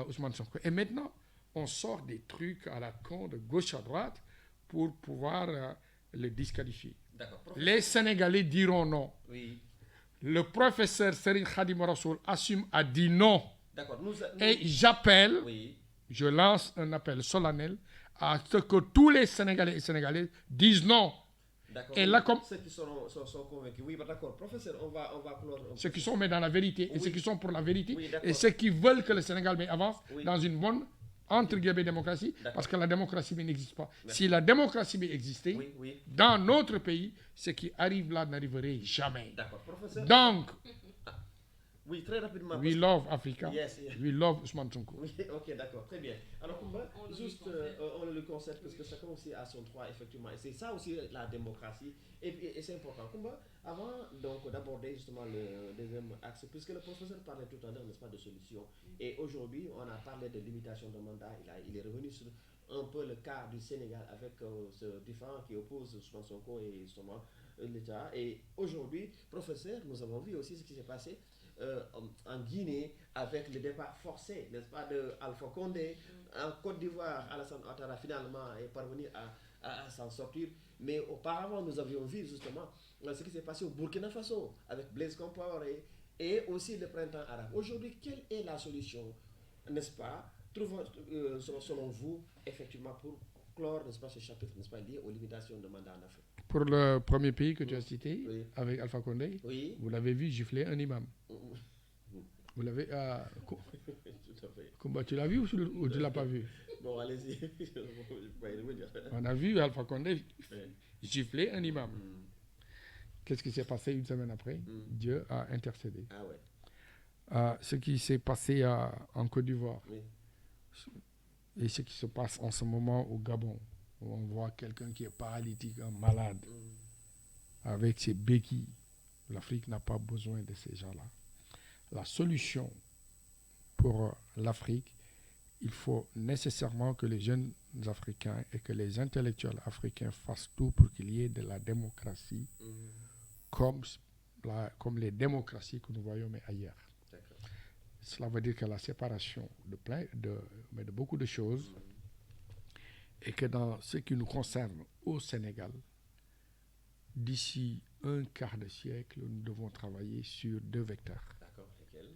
Ousmane Sonko. Et maintenant, on sort des trucs à la con de gauche à droite pour pouvoir le disqualifier. Les Sénégalais diront non. Le professeur Serigne Khadim Rassoul a dit non. Et j'appelle... Je lance un appel solennel à ce que tous les Sénégalais et Sénégalaises disent non. Et là, comme ceux qui sont convaincus, oui, d'accord, professeur, on va clore. Ceux qui sont mais dans la vérité, et ceux qui sont pour la vérité, et ceux qui veulent que le Sénégal avance dans une bonne, entre guillemets, démocratie, parce que la démocratie n'existe pas. Si la démocratie existait, dans notre pays, ce qui arrive là n'arriverait jamais. Donc, oui, très rapidement. We love Africa. We love Ousmane Sonko. Oui, ok, d'accord, très bien. Alors, Koumba, juste, on le concept parce que chacun aussi a son droit, effectivement. Et c'est ça aussi la démocratie. Et c'est important. Koumba, avant d'aborder justement le deuxième axe, puisque le professeur parlait tout à l'heure, n'est-ce pas, de solutions. Et aujourd'hui, on a parlé de limitation de mandat. Il est revenu sur un peu le cas du Sénégal avec ce différend qui oppose Ousmane Sonko et justement l'État. Et aujourd'hui, professeur, nous avons vu aussi ce qui s'est passé en Guinée avec le départ forcé, n'est-ce pas, de Alpha Condé. En Côte d'Ivoire, Alassane Ouattara finalement est parvenu à s'en sortir. Mais auparavant, nous avions vu justement ce qui s'est passé au Burkina Faso avec Blaise Compaoré et aussi le printemps arabe. Aujourd'hui, quelle est la solution, n'est-ce pas, selon vous, effectivement, pour clore, n'est-ce pas, ce chapitre, n'est-ce pas, lié aux limitations de mandat en Afrique? Pour le premier pays que tu as cité, avec Alpha Condé, vous l'avez vu gifler un imam. Vous l'avez... Tout à fait. Comment, tu l'as vu ou tu ne l'as pas vu? Bon, allez-y. On a vu Alpha Condé gifler un imam. Qu'est-ce qui s'est passé une semaine après? Dieu a intercédé. Ce qui s'est passé en Côte d'Ivoire et ce qui se passe en ce moment au Gabon, où on voit quelqu'un qui est paralytique, malade, avec ses béquilles. L'Afrique n'a pas besoin de ces gens-là. La solution pour l'Afrique, il faut nécessairement que les jeunes Africains et que les intellectuels africains fassent tout pour qu'il y ait de la démocratie comme les démocraties que nous voyons mais ailleurs. Cela veut dire que la séparation de beaucoup de choses et que dans ce qui nous concerne au Sénégal, d'ici un quart de siècle, nous devons travailler sur 2 vecteurs. D'accord, lesquels?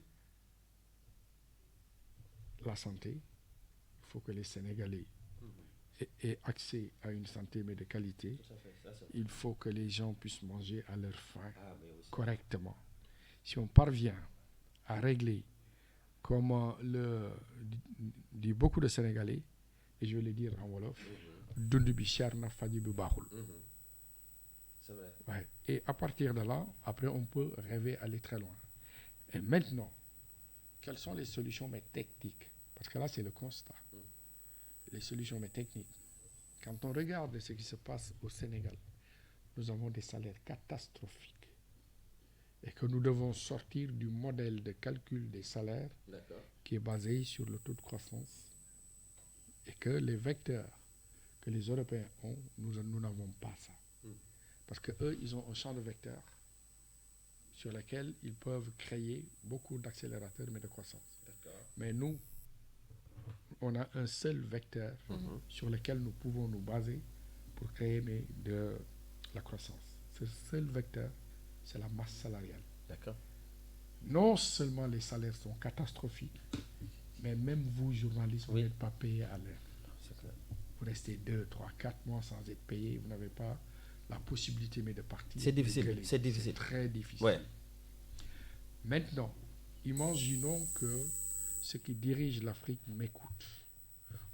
La santé. Il faut que les Sénégalais ait accès à une santé mais de qualité, il faut que les gens puissent manger à leur faim correctement. Si on parvient à régler, comme dit beaucoup de Sénégalais, et je vais le dire en Wolof, dundu bi cher na faji bi baaxul. C'est vrai. Ouais. Et à partir de là, après, on peut rêver aller très loin. Et maintenant, quelles sont les solutions mais techniques? Parce que là, c'est le constat. Les solutions mais techniques. Quand on regarde ce qui se passe au Sénégal, nous avons des salaires catastrophiques. Et que nous devons sortir du modèle de calcul des salaires qui est basé sur le taux de croissance. Et que les vecteurs que les Européens ont, nous n'avons pas ça. Parce qu'eux, ils ont un champ de vecteurs sur lequel ils peuvent créer beaucoup d'accélérateurs, mais de croissance. Mais nous, on a un seul vecteur sur lequel nous pouvons nous baser pour créer de la croissance. Ce seul vecteur, c'est la masse salariale. Non seulement les salaires sont catastrophiques, mais même vous, journalistes, vous n'êtes pas payés à l'heure. Vous restez 2, 3, 4 mois sans être payé, vous n'avez pas la possibilité de partir. C'est difficile. C'est très difficile. Ouais. Maintenant, imaginons que ceux qui dirigent l'Afrique m'écoutent.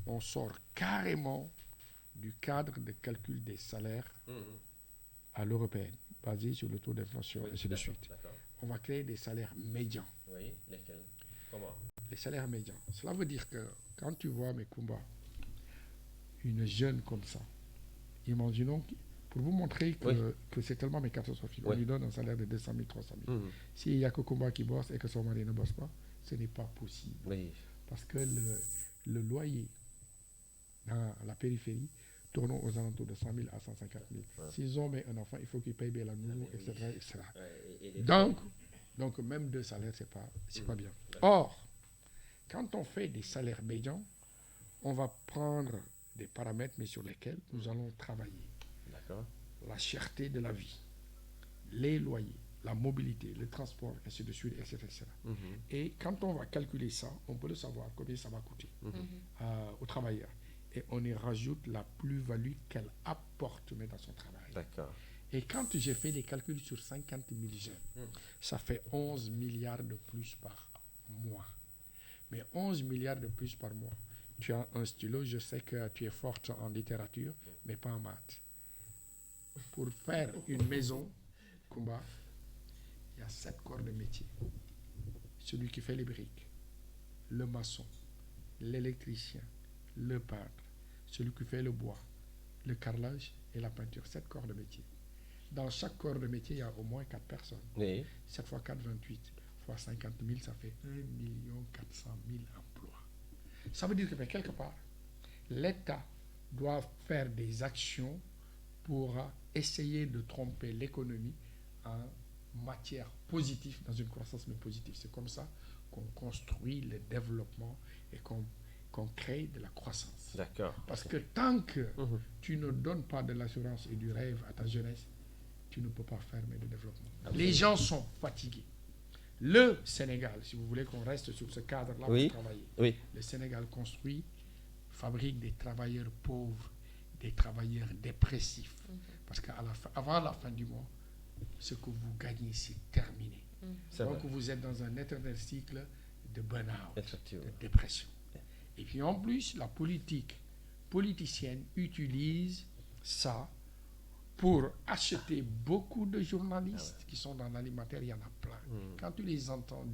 On sort carrément du cadre de calcul des salaires à l'européenne, basé sur le taux d'inflation, et ainsi de suite. On va créer des salaires médians. Oui, lesquels? Comment? Les salaires médians. Cela veut dire que quand tu vois mes combats, une jeune comme ça, imaginons, pour vous montrer que c'est tellement catastrophique, on lui donne un salaire de 200 000, 300 000. S'il n'y a que Kumba qui bosse et que son mari ne bosse pas, ce n'est pas possible. Parce que le loyer dans la périphérie tourne aux alentours de 100 000 à 150 000. S'ils ont un enfant, il faut qu'ils payent bien la nounou, etc. Donc, même 2 salaires, c'est pas bien. Or, quand on fait des salaires médians, on va prendre des paramètres, mais sur lesquels nous allons travailler. La cherté de la vie, les loyers, la mobilité, le transport, ainsi de suite, etc. Et quand on va calculer ça, on peut le savoir combien ça va coûter aux travailleurs. Et on y rajoute la plus-value qu'elle apporte dans son travail. Et quand j'ai fait les calculs sur 50 000 jeunes, ça fait 11 milliards de plus par mois. Mais 11 milliards de plus par mois. Tu as un stylo, je sais que tu es forte en littérature, mais pas en maths. Pour faire une maison, Kumba, il y a 7 corps de métier. Celui qui fait les briques, le maçon, l'électricien, le peintre, celui qui fait le bois, le carrelage et la peinture. 7 corps de métier. Dans chaque corps de métier, il y a au moins 4 personnes. 7 fois 4, 28. Fois 50 000, ça fait 1 400 000 emplois. Ça veut dire que quelque part, l'État doit faire des actions pour essayer de tromper l'économie en matière positive, dans une croissance mais positive. C'est comme ça qu'on construit le développement et qu'on crée de la croissance. Parce que tant que tu ne donnes pas de l'assurance et du rêve à ta jeunesse, tu ne peux pas faire de développement. Les gens sont fatigués. Le Sénégal, si vous voulez qu'on reste sur ce cadre-là pour travailler, le Sénégal construit, fabrique des travailleurs pauvres, des travailleurs dépressifs. Parce qu'avant la fin du mois, ce que vous gagnez, c'est terminé. Donc vous êtes dans un éternel cycle de burn-out, de dépression. Et puis en plus, la politicienne utilise ça pour acheter beaucoup de journalistes qui sont dans l'alimentaire, il y en a plein. Quand tu les entends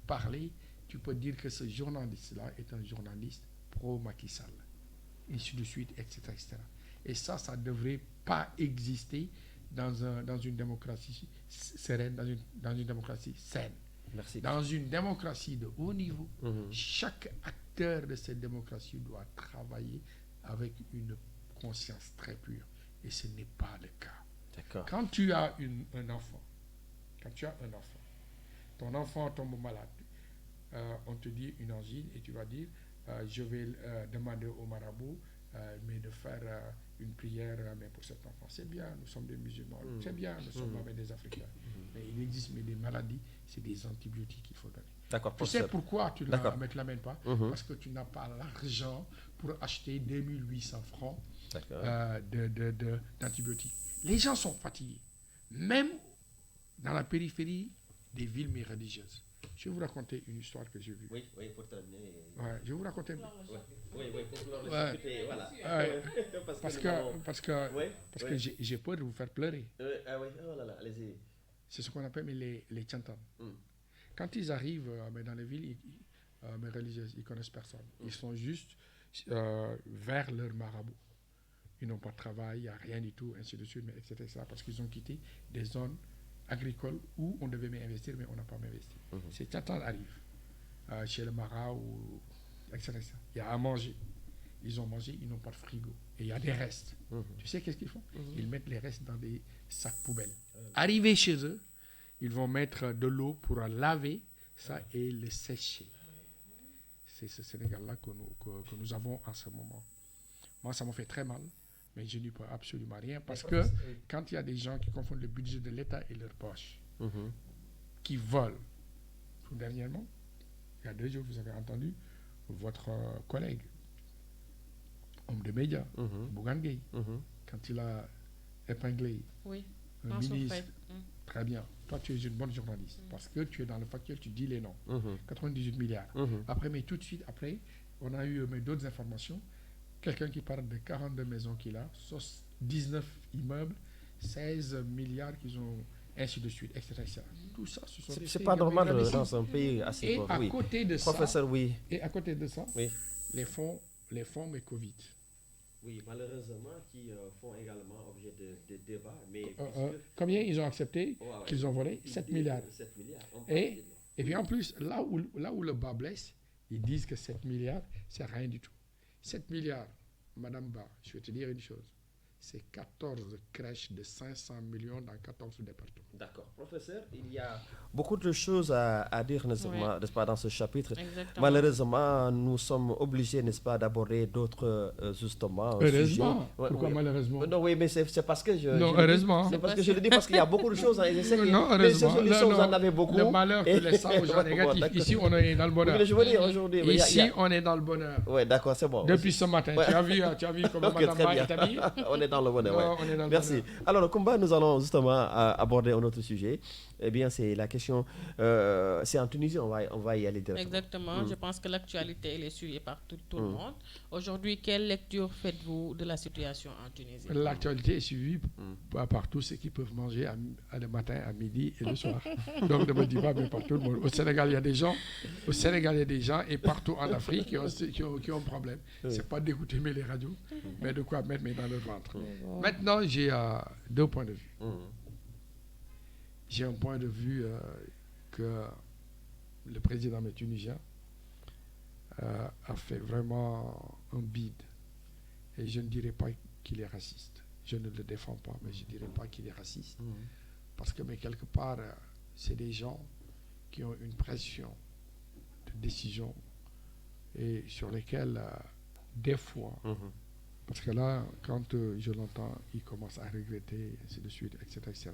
parler, tu peux dire que ce journaliste-là est un journaliste pro-Macky Sall, et ainsi de suite, etc., etc. Et ça ne devrait pas exister dans une démocratie sereine, dans une démocratie saine. Dans une démocratie de haut niveau, chaque acteur de cette démocratie doit travailler avec une conscience très pure. Et ce n'est pas le cas. Quand tu as un enfant, ton enfant tombe malade, on te dit une angine et tu vas dire je vais demander au marabout mais de faire une prière mais pour cet enfant. C'est bien, nous sommes des musulmans, c'est bien, nous sommes avec des Africains. Mais il existe des maladies, c'est des antibiotiques qu'il faut donner. D'accord, tu sais pourquoi tu ne l'amènes pas? Mhm. Parce que tu n'as pas l'argent pour acheter 2800 francs d'antibiotiques. Les gens sont fatigués. Même dans la périphérie des villes religieuses. Je vais vous raconter une histoire que j'ai vue. Oui, pour terminer. Ouais, je vais vous raconter. Oui, pour clore le chapitre, voilà. Parce que j'ai peur de vous faire pleurer. Oui, oh là là, allez-y. C'est ce qu'on appelle les chantans. Quand ils arrivent dans les villes religieuses, ils ne connaissent personne. Ils sont juste vers leur marabout. Ils n'ont pas de travail, il n'y a rien du tout, ainsi de suite, mais etc. Parce qu'ils ont quitté des zones agricoles où on devait investir, mais on n'a pas investi. Ces chantans arrivent chez le Mara, etc. Il y a à manger. Ils ont mangé, ils n'ont pas de frigo. Et il y a des restes. Tu sais qu'est-ce qu'ils font? Ils mettent les restes dans des sacs poubelles. Arrivés chez eux, ils vont mettre de l'eau pour laver ça et le sécher. C'est ce Sénégal-là que nous avons en ce moment. Moi, ça m'a fait très mal, mais je n'y peux absolument rien parce que quand il y a des gens qui confondent le budget de l'État et leur poche, qui volent, tout dernièrement, il y a 2 jours, vous avez entendu votre collègue, homme de médias, Bougane Gueye, quand il a épinglé un ministre. Très bien. Toi, tu es une bonne journaliste parce que tu es dans le factuel, tu dis les noms. 98 milliards. Après, mais tout de suite, après, on a eu d'autres informations. Quelqu'un qui parle de 42 maisons qu'il a, 19 immeubles, 16 milliards qu'ils ont, ainsi de suite, etc. Tout ça, ce sont c'est pas normal dans un pays assez pauvre. Et à côté de ça, professeur, et à côté de ça, les fonds mais Covid. Oui, malheureusement, qui font également objet de débat. Mais combien ils ont accepté qu'ils ont volé? 7 milliards. 7 milliards. Et puis en plus, là où le bas blesse, ils disent que 7 milliards, c'est rien du tout. 7 milliards, Madame Ba, je vais te dire une chose. C'est 14 crèches de 500 millions dans 14 départements. D'accord. Professeur, il y a beaucoup de choses à dire, n'est-ce pas, dans ce chapitre. Exactement. Malheureusement, nous sommes obligés, n'est-ce pas, d'aborder d'autres, justement, heureusement. sujets. Pourquoi malheureusement? Non, oui, mais c'est parce que heureusement. C'est parce que je le dis, parce qu'il y a beaucoup de choses. Et je sais que heureusement. les solutions, vous en avez beaucoup. Le malheur fait les ça aux gens négatifs. Ici, on est dans le bonheur. Oui, je veux dire, aujourd'hui... Ici, on est dans le bonheur. Oui, d'accord, c'est bon. Depuis ce matin, tu as vu comment Madame Ba est habillée? On est dans le bonheur, on est dans le Merci. bonheur. Alors, Kumba, nous allons justement aborder un autre sujet. Eh bien, c'est la question... c'est en Tunisie, on va y aller directement. Exactement. Je pense que l'actualité, elle est suivie par tout le monde. Aujourd'hui, quelle lecture faites-vous de la situation en Tunisie? L'actualité est suivie par tous ceux qui peuvent manger le matin, à midi et le soir. Donc, ne me dis pas, mais par tout le monde. Au Sénégal, il y a des gens, et partout en Afrique qui ont un problème. C'est pas d'écouter les radios, mais de quoi mettre dans leur ventre. Maintenant, j'ai 2 points de vue. J'ai un point de vue que le président tunisien a fait vraiment un bide. Et je ne dirais pas qu'il est raciste. Je ne le défends pas, mais je ne dirais pas qu'il est raciste. Parce que, mais quelque part, c'est des gens qui ont une pression de décision et sur lesquels, des fois, parce que là, quand je l'entends, il commence à regretter, ainsi de suite, etc.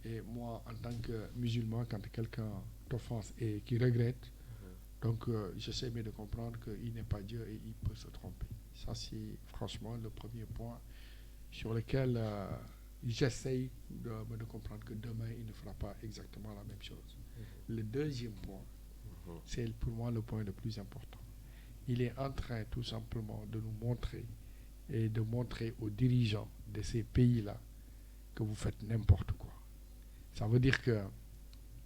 Et moi, en tant que musulman, quand quelqu'un t'offense et qui regrette, donc j'essaie de comprendre qu'il n'est pas Dieu et il peut se tromper. Ça, c'est franchement le premier point sur lequel j'essaie de comprendre que demain, il ne fera pas exactement la même chose. Le deuxième point, c'est pour moi le point le plus important. Il est en train tout simplement de nous montrer et de montrer aux dirigeants de ces pays-là que vous faites n'importe quoi. Ça veut dire que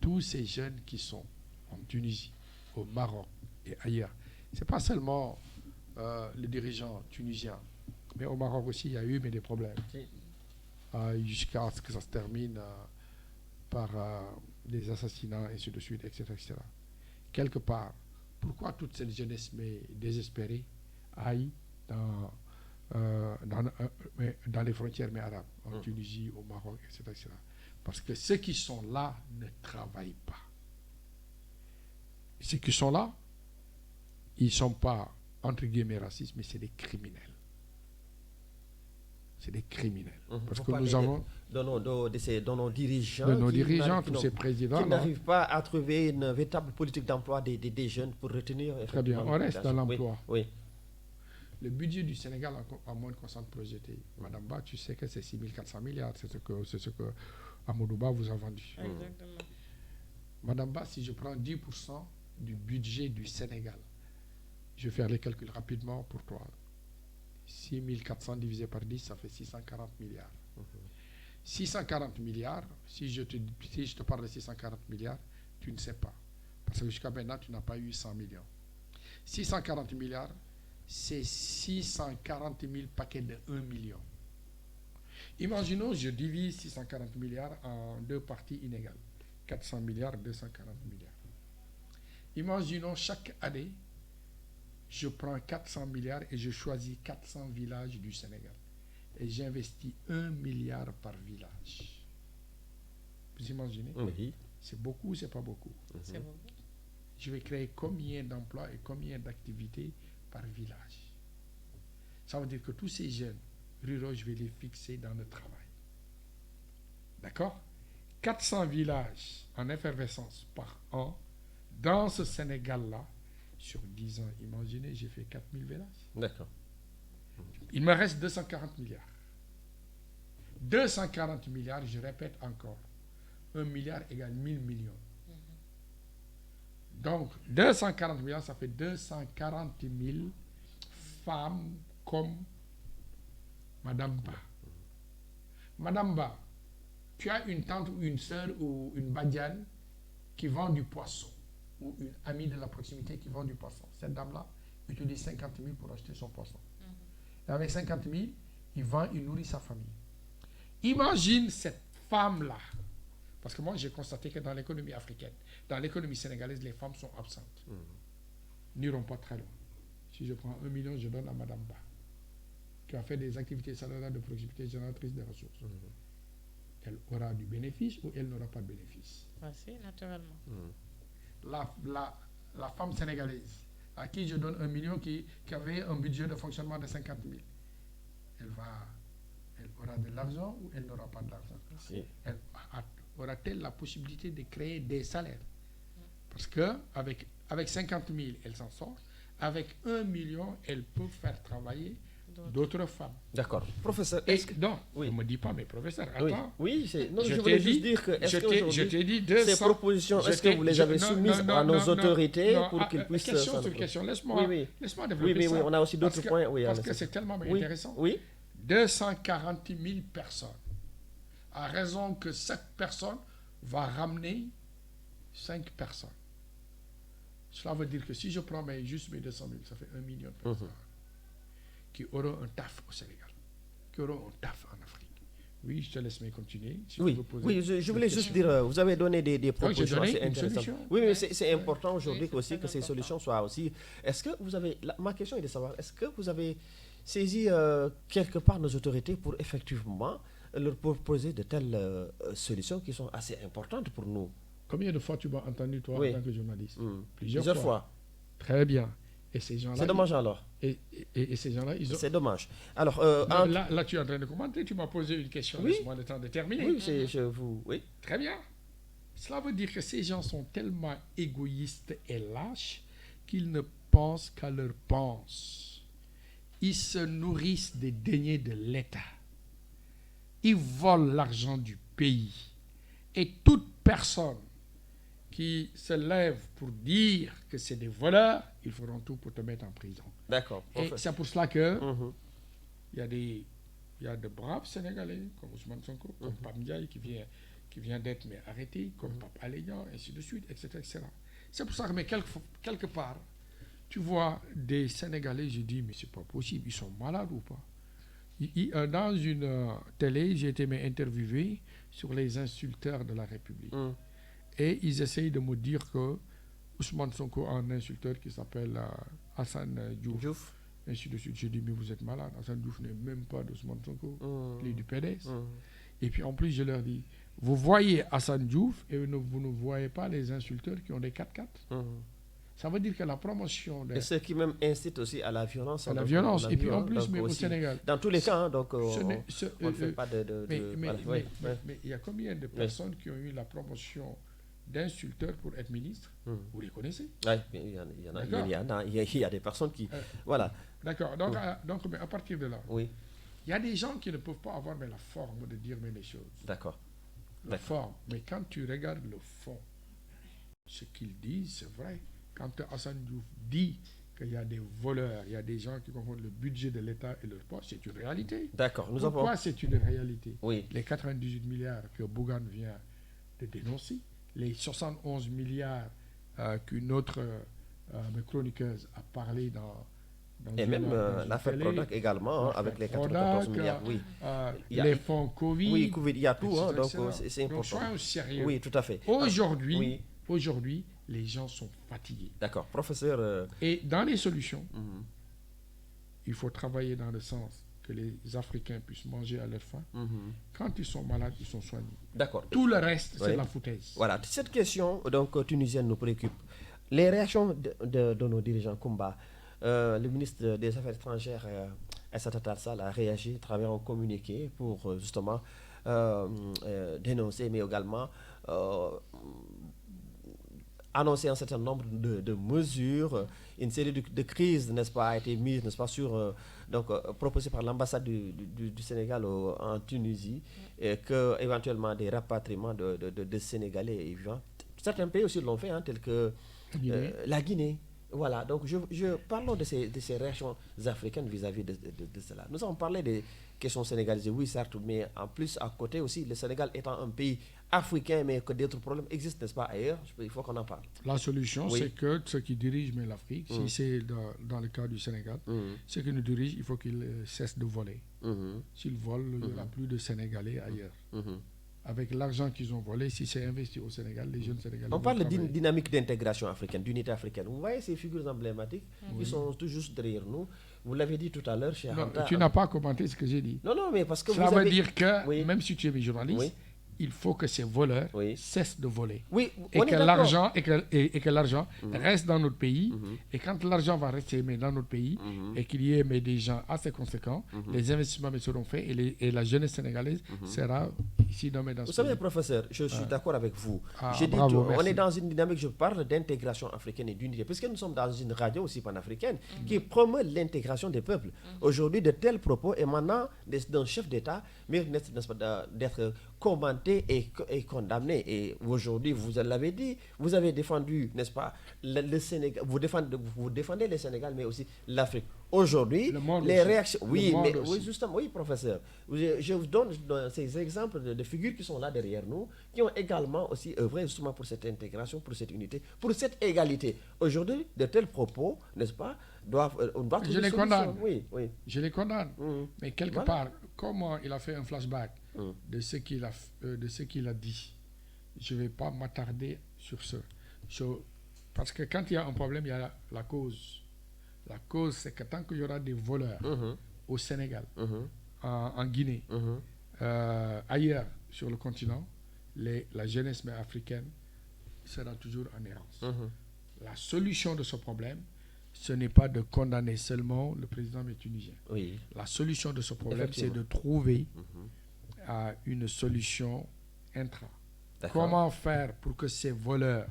tous ces jeunes qui sont en Tunisie, au Maroc et ailleurs, ce n'est pas seulement les dirigeants tunisiens, mais au Maroc aussi, il y a eu des problèmes. Jusqu'à ce que ça se termine par des assassinats, et ainsi de suite, etc. Quelque part, pourquoi toute cette jeunesse désespérée aille dans les frontières arabes, en Tunisie, au Maroc, etc. Parce que ceux qui sont là ne travaillent pas. Ceux qui sont là, ils ne sont pas, entre guillemets, racistes, mais c'est des criminels. C'est des criminels. Parce que nous avons... de nos dirigeants, tous ces présidents, qui n'arrivent pas à trouver une véritable politique d'emploi des jeunes pour retenir. Très bien, on reste dans l'emploi. Oui. Le budget du Sénégal a moins de constant projeté. Madame Ba, tu sais que c'est 6 400 milliards, c'est ce que Amadou Ba vous a vendu. Exactement. Madame Ba, si je prends 10% du budget du Sénégal, je vais faire les calculs rapidement pour toi. 6 400 divisé par 10, ça fait 640 milliards. 640 milliards, si je te parle de 640 milliards, tu ne sais pas. Parce que jusqu'à maintenant, tu n'as pas eu 100 millions. 640 milliards, c'est 640 000 paquets de 1 million. Imaginons, je divise 640 milliards en deux parties inégales. 400 milliards, 240 milliards. Imaginons chaque année, je prends 400 milliards et je choisis 400 villages du Sénégal. Et j'investis 1 milliard par village. Vous imaginez? Oui. C'est beaucoup, c'est pas beaucoup. C'est beaucoup. Je vais créer combien d'emplois et combien d'activités par village. Ça veut dire que tous ces jeunes ruraux, je vais les fixer dans le travail. D'accord? 400 villages en effervescence par an dans ce Sénégal-là, sur 10 ans, imaginez, j'ai fait 4000 villages. D'accord. Il me reste 240 milliards. 240 milliards, je répète encore, 1 milliard égale 1000 millions. Donc, 240 milliards, ça fait 240 000 femmes comme Madame Ba. Madame Ba, tu as une tante ou une soeur ou une badiane qui vend du poisson, ou une amie de la proximité qui vend du poisson. Cette dame-là utilise 50 000 pour acheter son poisson. Et avec 50 000, il vend, il nourrit sa famille. Imagine cette femme-là. Parce que moi, j'ai constaté que dans l'économie africaine, dans l'économie sénégalaise, les femmes sont absentes. N'iront pas très loin. Si je prends 1 million, je donne à Madame Ba, qui a fait des activités salariales de proximité génératrices de ressources. Elle aura du bénéfice ou elle n'aura pas de bénéfice. Voici, naturellement. La femme sénégalaise, à qui je donne 1 million, qui avait un budget de fonctionnement de 50 000, elle aura de l'argent ou elle n'aura pas de l'argent? Si. Elle aura-t-elle la possibilité de créer des salaires? Parce qu'avec 50 000, elle s'en sort. Avec 1 million, elle peut faire travailler d'autres femmes. D'accord. Professeur, non, ne me dis pas, mais professeur, attends. Oui, je voulais juste dire que je t'ai dit 200, ces propositions, est-ce que vous les avez soumises à nos autorités pour qu'ils puissent... Question sur question, laisse-moi développer ça. Oui, on a aussi d'autres points. Parce que c'est tellement intéressant. Oui. 240 000 personnes, à raison que chaque personne va ramener 5 personnes. Cela veut dire que si je prends juste mes 200 000, ça fait 1 million de personnes qui auront un taf au Sénégal, qui auront un taf en Afrique. Oui, je te laisse continuer. Si je voulais juste dire, vous avez donné des propositions assez intéressantes. Oui, mais c'est important aujourd'hui aussi que ces solutions soient aussi... Est-ce que vous avez... Ma question est de savoir, est-ce que vous avez saisi quelque part nos autorités pour effectivement leur proposer de telles solutions qui sont assez importantes pour nous? Combien de fois tu m'as entendu, toi, en tant que journaliste? Plusieurs fois. Très bien. Et ces gens-là... C'est dommage alors. Et ces gens-là, ils ont... C'est dommage. Alors, là, tu es en train de commenter. Tu m'as posé une question. Laisse-moi le temps de terminer. Oui, oui. Très bien. Cela veut dire que ces gens sont tellement égoïstes et lâches qu'ils ne pensent qu'à leur pense. Ils se nourrissent des deniers de l'État. Ils volent l'argent du pays. Et toute personne qui se lèvent pour dire que c'est des voleurs, ils feront tout pour te mettre en prison. D'accord. Et c'est pour cela que il y a de braves Sénégalais, comme Ousmane Sonko, comme Pape Ndiaye, qui vient d'être arrêté, comme Pape Alénian, ainsi de suite, etc. C'est pour ça que, mais quelque part, tu vois des Sénégalais, je dis, mais c'est pas possible, ils sont malades ou pas? Dans une télé, j'ai été interviewé sur les insulteurs de la République. Et ils essayent de me dire que Ousmane Sonko a un insulteur qui s'appelle Hassan Diouf. Ainsi de suite. J'ai dit, mais vous êtes malade. Hassan Diouf n'est même pas d'Ousmane Sonko. Il est du PDS. Et puis en plus, je leur dis, vous voyez Hassan Diouf et vous ne voyez pas les insulteurs qui ont des 4x4. Ça veut dire que la promotion... Et ce qui même incite aussi à la violence. À la violence. Et puis en plus, mais au Sénégal... Dans tous les cas, donc on ne fait pas de... Mais il y a combien de personnes qui ont eu la promotion d'insulteurs pour être ministre? Vous les connaissez? Oui, il y a des personnes qui... voilà. D'accord. Donc, mais à partir de là, oui. Il y a des gens qui ne peuvent pas avoir la forme de dire les choses. D'accord. La forme. Mais quand tu regardes le fond, ce qu'ils disent, c'est vrai. Quand Hassan Diouf dit qu'il y a des voleurs, il y a des gens qui confondent le budget de l'État et leur poste, c'est une réalité. D'accord. Pourquoi c'est une réalité? Oui. Les 98 milliards que Bougane vient de dénoncer, les 71 milliards qu'une autre chroniqueuse a parlé dans et même l'affaire Prodac également, avec les 94 milliards. Oui. Les fonds Covid. Oui, Covid, il y a tout, donc c'est important. Donc soyons sérieux. Oui, tout à fait. Aujourd'hui, les gens sont fatigués. D'accord, professeur. Et dans les solutions, il faut travailler dans le sens que les Africains puissent manger à leur faim. Quand ils sont malades, ils sont soignés. D'accord. Tout le reste, c'est la foutaise. Voilà, cette question donc tunisienne nous préoccupe. Les réactions de nos dirigeants Koumba. Le ministre des Affaires étrangères, Aïssata Tall Sall, a réagi à travers un communiqué pour justement dénoncer, mais également annoncer un certain nombre de mesures. Une série de crises, n'est-ce pas, a été mise, n'est-ce pas, proposée par l'ambassade du Sénégal en Tunisie, et que éventuellement des rapatriements de Sénégalais et vivants. Certains pays aussi l'ont fait, tels que la Guinée. Voilà, donc parlons de ces réactions africaines vis-à-vis de cela. Nous avons parlé des questions sénégalaises, oui certes, mais en plus à côté aussi, le Sénégal étant un pays africain, mais que d'autres problèmes existent, n'est-ce pas, ailleurs, il faut qu'on en parle. La solution, c'est que ceux qui dirigent l'Afrique, si c'est dans le cas du Sénégal, ceux qui nous dirigent, il faut qu'ils cessent de voler. S'ils volent, il n'y aura plus de Sénégalais ailleurs. Avec l'argent qu'ils ont volé, si c'est investi au Sénégal, les jeunes Sénégalais... On parle de dynamique d'intégration africaine, d'unité africaine. Vous voyez ces figures emblématiques qui sont tout juste derrière nous. Vous l'avez dit tout à l'heure, cher Anta. Tu n'as pas commenté ce que j'ai dit. Non, mais parce que ça veut dire que, même si tu es journaliste, il faut que ces voleurs cessent de voler. Oui, et que l'argent reste dans notre pays. Et quand l'argent va rester dans notre pays et qu'il y ait des gens assez conséquents, les investissements seront faits et la jeunesse sénégalaise sera ici nommée dans ce pays. Vous savez, professeur, je suis d'accord avec vous. On est dans une dynamique, je parle d'intégration africaine et d'unité, puisque nous sommes dans une radio aussi panafricaine qui promeut l'intégration des peuples. Aujourd'hui, de tels propos émanant d'un chef d'État méritent d'être commentés et condamnés. Et aujourd'hui, vous l'avez dit, vous avez défendu, n'est-ce pas, le Sénégal, vous défendez le Sénégal, mais aussi l'Afrique. Aujourd'hui, les réactions... Oui, justement, oui, professeur. Je vous donne ces exemples de figures qui sont là derrière nous, qui ont également aussi œuvré justement pour cette intégration, pour cette unité, pour cette égalité. Aujourd'hui, de tels propos, n'est-ce pas, on doit je les condamne. Oui. Je les condamne. Mais quelque part, comment il a fait un flashback de ce qu'il a dit, je ne vais pas m'attarder sur ce. Parce que quand il y a un problème, il y a la cause. La cause, c'est que tant qu'il y aura des voleurs au Sénégal, en Guinée, ailleurs sur le continent, la jeunesse africaine sera toujours en errance. La solution de ce problème, ce n'est pas de condamner seulement le président tunisien. La solution de ce problème, c'est de trouver une solution intra. Comment faire pour que ces voleurs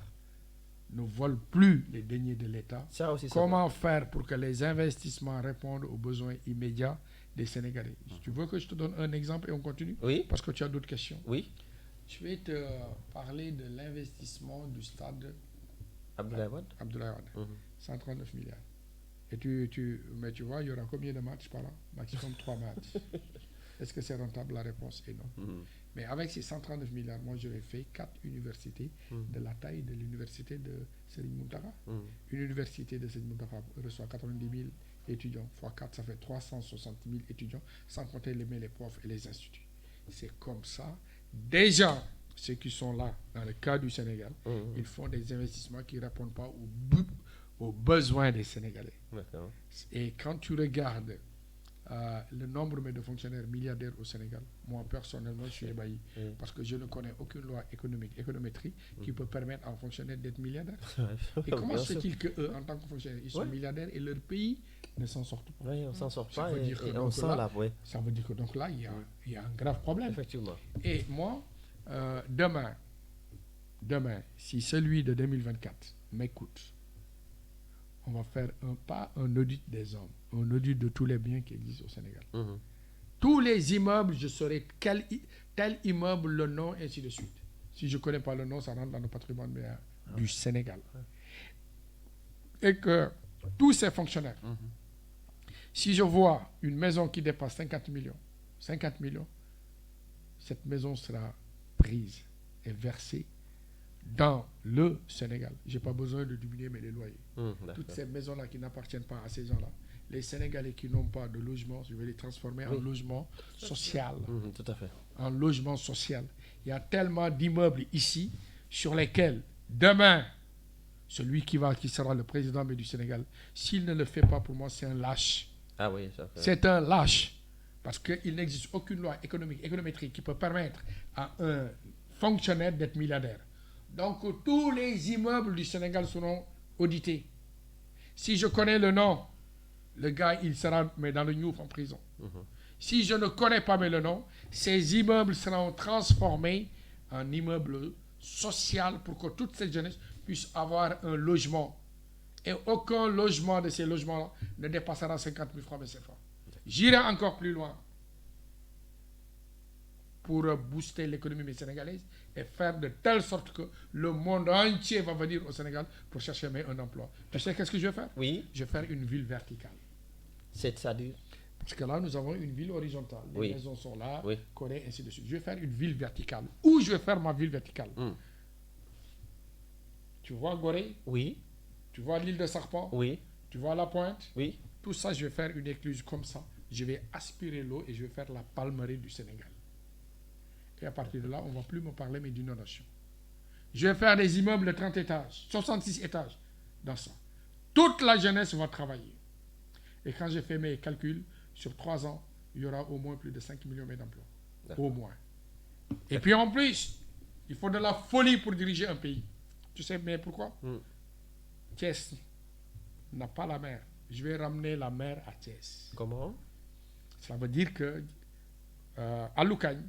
ne volent plus les deniers de l'État? Comment faire pour que les investissements répondent aux besoins immédiats des Sénégalais? Tu veux que je te donne un exemple et on continue? Oui. Parce que tu as d'autres questions. Oui. Je vais te parler de l'investissement du stade Abdoulaye Wade. 139 milliards. Mais tu vois, il y aura combien de matchs par an? Maximum 3 matchs. Est-ce que c'est rentable? La réponse est non. Mais avec ces 139 milliards, moi j'aurais fait 4 universités de la taille de l'université de Serigne Mountakha. Une université de Serigne Mountakha reçoit 90 000 étudiants, fois 4, ça fait 360 000 étudiants, sans compter les profs et les instituts. C'est comme ça. Déjà, ceux qui sont là, dans le cas du Sénégal, ils font des investissements qui ne répondent pas aux besoins des Sénégalais. Et quand tu regardes le nombre de fonctionnaires milliardaires au Sénégal, moi personnellement, je suis ébahi. Parce que je ne connais aucune loi économétrique qui peut permettre à un fonctionnaire d'être milliardaire. Et comment se fait-il qu'eux, en tant que fonctionnaires, ils sont milliardaires et leur pays ne s'en sort pas? Oui, on s'en sort pas et on sent là, ça veut dire que donc là, il y a un grave problème. Effectivement. Et moi, demain, si celui de 2024 m'écoute, on va faire pas un audit des hommes, un audit de tous les biens qui existent au Sénégal. Tous les immeubles, je saurai tel immeuble, le nom, et ainsi de suite. Si je ne connais pas le nom, ça rentre dans le patrimoine du Sénégal. Et que tous ces fonctionnaires, si je vois une maison qui dépasse 50 millions, cette maison sera prise et versée dans le Sénégal. Je n'ai pas besoin de diminuer mes loyers. Toutes ces maisons-là qui n'appartiennent pas à ces gens-là, les Sénégalais qui n'ont pas de logement, je vais les transformer en logement social. Tout à fait. En logement social. Il y a tellement d'immeubles ici sur lesquels, demain, celui qui sera le président du Sénégal, s'il ne le fait pas pour moi, c'est un lâche. Ah oui, ça fait. C'est un lâche. Parce qu'il n'existe aucune loi économétrique qui peut permettre à un fonctionnaire d'être milliardaire. Donc, tous les immeubles du Sénégal seront audités. Si je connais le nom, le gars, il sera dans le Niouf en prison. Si je ne connais pas le nom, ces immeubles seront transformés en immeubles sociaux pour que toute cette jeunesse puisse avoir un logement. Et aucun logement de ces logements ne dépassera 50 000 francs CFA. J'irai encore plus loin pour booster l'économie sénégalaise et faire de telle sorte que le monde entier va venir au Sénégal pour chercher un emploi. Tu sais qu'est-ce que je vais faire? Oui. Je vais faire une ville verticale. C'est-à-dire? Parce que là, nous avons une ville horizontale. Les maisons sont là, Corée, ainsi de suite. Je vais faire une ville verticale. Où je vais faire ma ville verticale? Tu vois Gorée? Oui. Tu vois l'île de Sarpan? Oui. Tu vois la Pointe? Oui. Tout ça, je vais faire une écluse comme ça. Je vais aspirer l'eau et je vais faire la palmeraie du Sénégal. Et à partir de là, on ne va plus me parler mais d'inondation. Je vais faire des immeubles de 30 étages, 66 étages dans ça. Toute la jeunesse va travailler. Et quand j'ai fait mes calculs, sur 3 ans, il y aura au moins plus de 5 millions d'emplois. Au moins. Et puis en plus, il faut de la folie pour diriger un pays. Tu sais, mais pourquoi? Thiès n'a pas la mer. Je vais ramener la mer à Thiès. Comment? Ça veut dire que à Lucagne,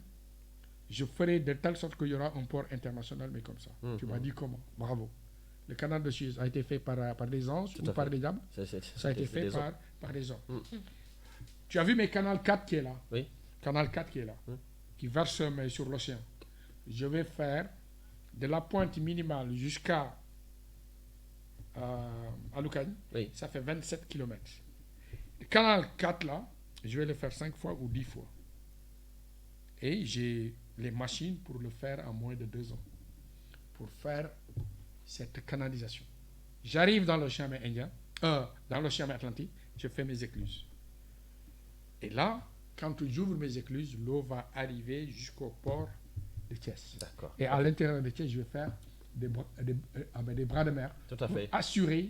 je ferai de telle sorte qu'il y aura un port international, mais comme ça. Tu m'as dit comment? Bravo. Le canal de Suez a été fait par des anges ou par des diables? Ça a été fait par des hommes. Tu as vu mes canal 4 qui est là? Oui. Canal 4 qui est là, qui verse sur l'océan. Je vais faire de la pointe minimale jusqu'à Lucagne. Oui. Ça fait 27 km. Le canal 4 là, je vais le faire 5 fois ou 10 fois. Et j'ai les machines pour le faire en moins de 2 ans. Pour faire cette canalisation. J'arrive dans l'océan Indien, dans l'océan Atlantique, je fais mes écluses. Et là, quand j'ouvre mes écluses, l'eau va arriver jusqu'au port de Thiès. D'accord. Et à l'intérieur de Thiès, je vais faire des bras de mer pour assurer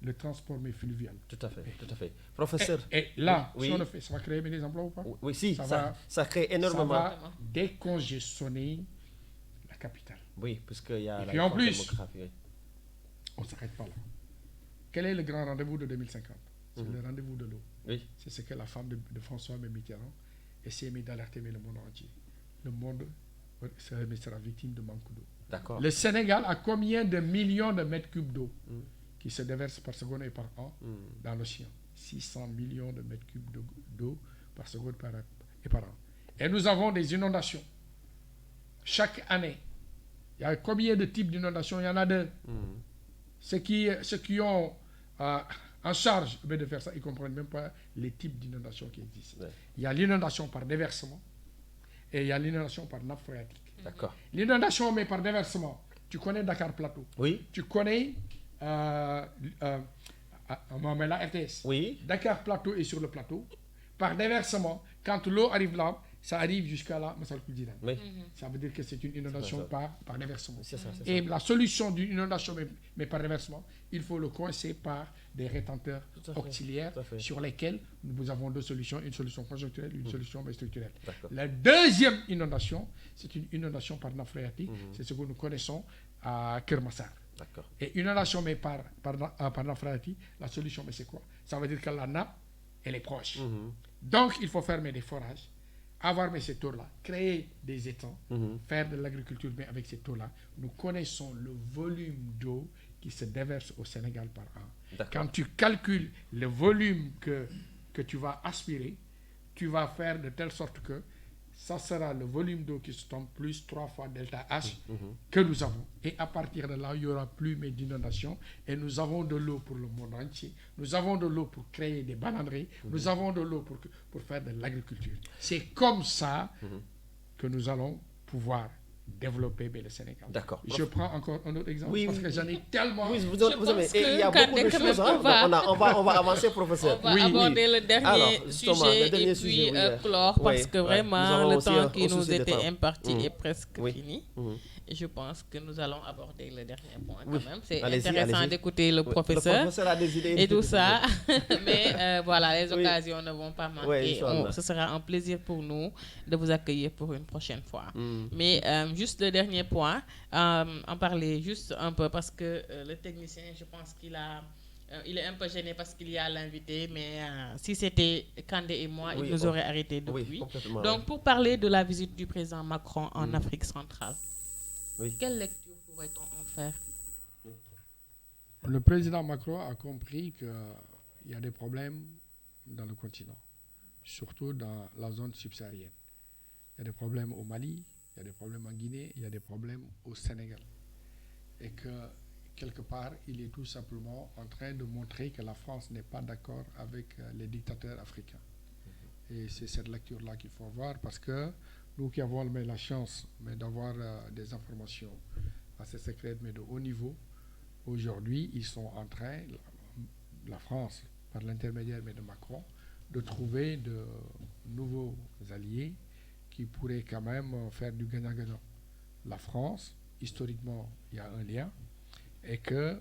le transport fluvial. Tout à fait, tout à fait. Professeur. Et là, si on le fait, ça va créer des emplois ou pas? Oui, si, ça crée énormément. Ça va décongestionner la capitale. Oui, puisqu'il y a et puis en plus, on ne s'arrête pas là. Quel est le grand rendez-vous de 2050? C'est le rendez-vous de l'eau. Oui. C'est ce que la femme de François Mitterrand essaie d'alerter le monde entier. Le monde sera victime de manque d'eau. D'accord. Le Sénégal a combien de millions de mètres cubes d'eau qui se déversent par seconde et par an dans l'océan? 600 millions de mètres cubes d'eau par seconde et par an. Et nous avons des inondations. Chaque année, il y a combien de types d'inondations? Il y en a 2. Ceux qui ont en charge de faire ça, ils ne comprennent même pas les types d'inondations qui existent. Il y a l'inondation par déversement et il y a l'inondation par nappe phréatique. D'accord. L'inondation, mais par déversement. Tu connais Dakar Plateau? Oui. Tu connais la RTS? Oui. Dakar Plateau est sur le plateau. Par déversement, quand l'eau arrive là, ça arrive jusqu'à la Massalikul Jinaan. Oui. Ça veut dire que c'est une inondation par déversement. C'est ça. Et la solution d'une inondation, mais par déversement, il faut le coincer par des rétenteurs auxiliaires sur lesquels nous avons deux solutions, une solution conjoncturelle, une solution structurelle. La deuxième inondation, c'est une inondation par nappe phréatique, c'est ce que nous connaissons à Kermassar. Et une inondation mais par nappe phréatique, la solution, mais c'est quoi? Ça veut dire que la nappe, elle est proche. Donc, il faut fermer des forages, avoir ces tours-là, créer des étangs, faire de l'agriculture, mais avec ces tours-là, nous connaissons le volume d'eau qui se déverse au Sénégal par an. Quand tu calcules le volume que tu vas aspirer, tu vas faire de telle sorte que ça sera le volume d'eau qui se tombe plus 3 fois delta H que nous avons. Et à partir de là, il n'y aura plus d'inondation. Et nous avons de l'eau pour le monde entier. Nous avons de l'eau pour créer des bananeries. Nous avons de l'eau pour faire de l'agriculture. C'est comme ça que nous allons pouvoir développer le Sénégal. D'accord. Je prends encore un autre exemple parce que j'en ai tellement... Oui, il y a beaucoup de choses. On va avancer, professeur. On va aborder le dernier sujet et puis clore parce que vraiment le temps qui nous était imparti est presque fini. Et je pense que nous allons aborder le dernier point quand même. C'est intéressant d'écouter le professeur, a des idées et tout ça. Mais voilà, les occasions ne vont pas manquer. Ce sera un plaisir pour nous de vous accueillir pour une prochaine fois. Mais juste le dernier point, en parler juste un peu parce que le technicien, je pense qu'il est un peu gêné parce qu'il y a l'invité, mais si c'était Kandé et moi, il nous aurait arrêté depuis. Donc, pour parler de la visite du président Macron en Afrique centrale, quelle lecture pourrait-on en faire? Le président Macron a compris qu'il y a des problèmes dans le continent, surtout dans la zone subsaharienne. Il y a des problèmes au Mali, il y a des problèmes en Guinée, il y a des problèmes au Sénégal. Et que, quelque part, il est tout simplement en train de montrer que la France n'est pas d'accord avec les dictateurs africains. Et c'est cette lecture-là qu'il faut avoir parce que nous qui avons la chance d'avoir des informations assez secrètes mais de haut niveau, aujourd'hui, ils sont en train, la France, par l'intermédiaire de Macron, de trouver de nouveaux alliés qui pourraient quand même faire du gagnant-gagnant. La France, historiquement, il y a un lien, et que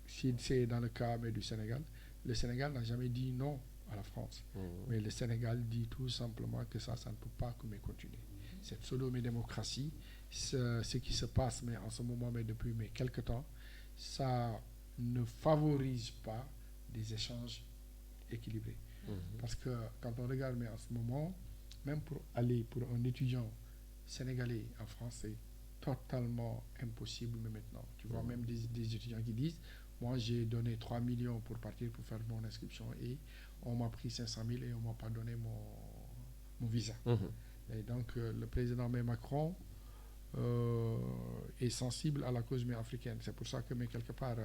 si c'est dans le cas du Sénégal, le Sénégal n'a jamais dit non à la France. Mais le Sénégal dit tout simplement que ça ne peut pas continuer. Cette pseudo-démocratie, ce qui se passe en ce moment, mais depuis quelques temps, ça ne favorise pas des échanges équilibrés. Parce que quand on regarde en ce moment, même pour aller pour un étudiant sénégalais en France, c'est totalement impossible maintenant. Tu vois, même des étudiants qui disent, moi j'ai donné 3 millions pour partir pour faire mon inscription et on m'a pris 500 000 et on ne m'a pas donné mon visa. Et donc le président Macron est sensible à la cause africaine. C'est pour ça que quelque part,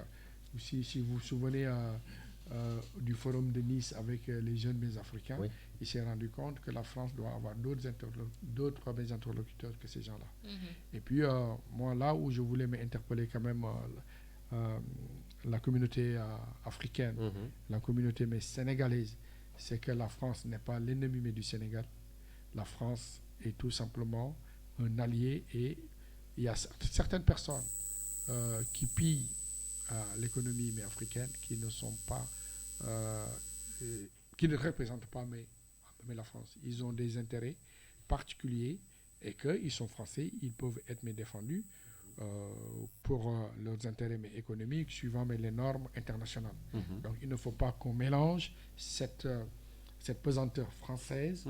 si vous vous souvenez du forum de Nice avec les jeunes africains, il s'est rendu compte que la France doit avoir d'autres interlocuteurs que ces gens-là. Et puis, moi, là où je voulais m'interpeller quand même la communauté africaine, la communauté sénégalaise, c'est que la France n'est pas l'ennemi du Sénégal. La France est tout simplement un allié et il y a certaines personnes qui pillent l'économie africaine qui ne sont pas qui ne représentent pas la France. Ils ont des intérêts particuliers et qu'ils sont français, ils peuvent être défendus pour leurs intérêts économiques suivant les normes internationales. Donc il ne faut pas qu'on mélange cette pesanteur française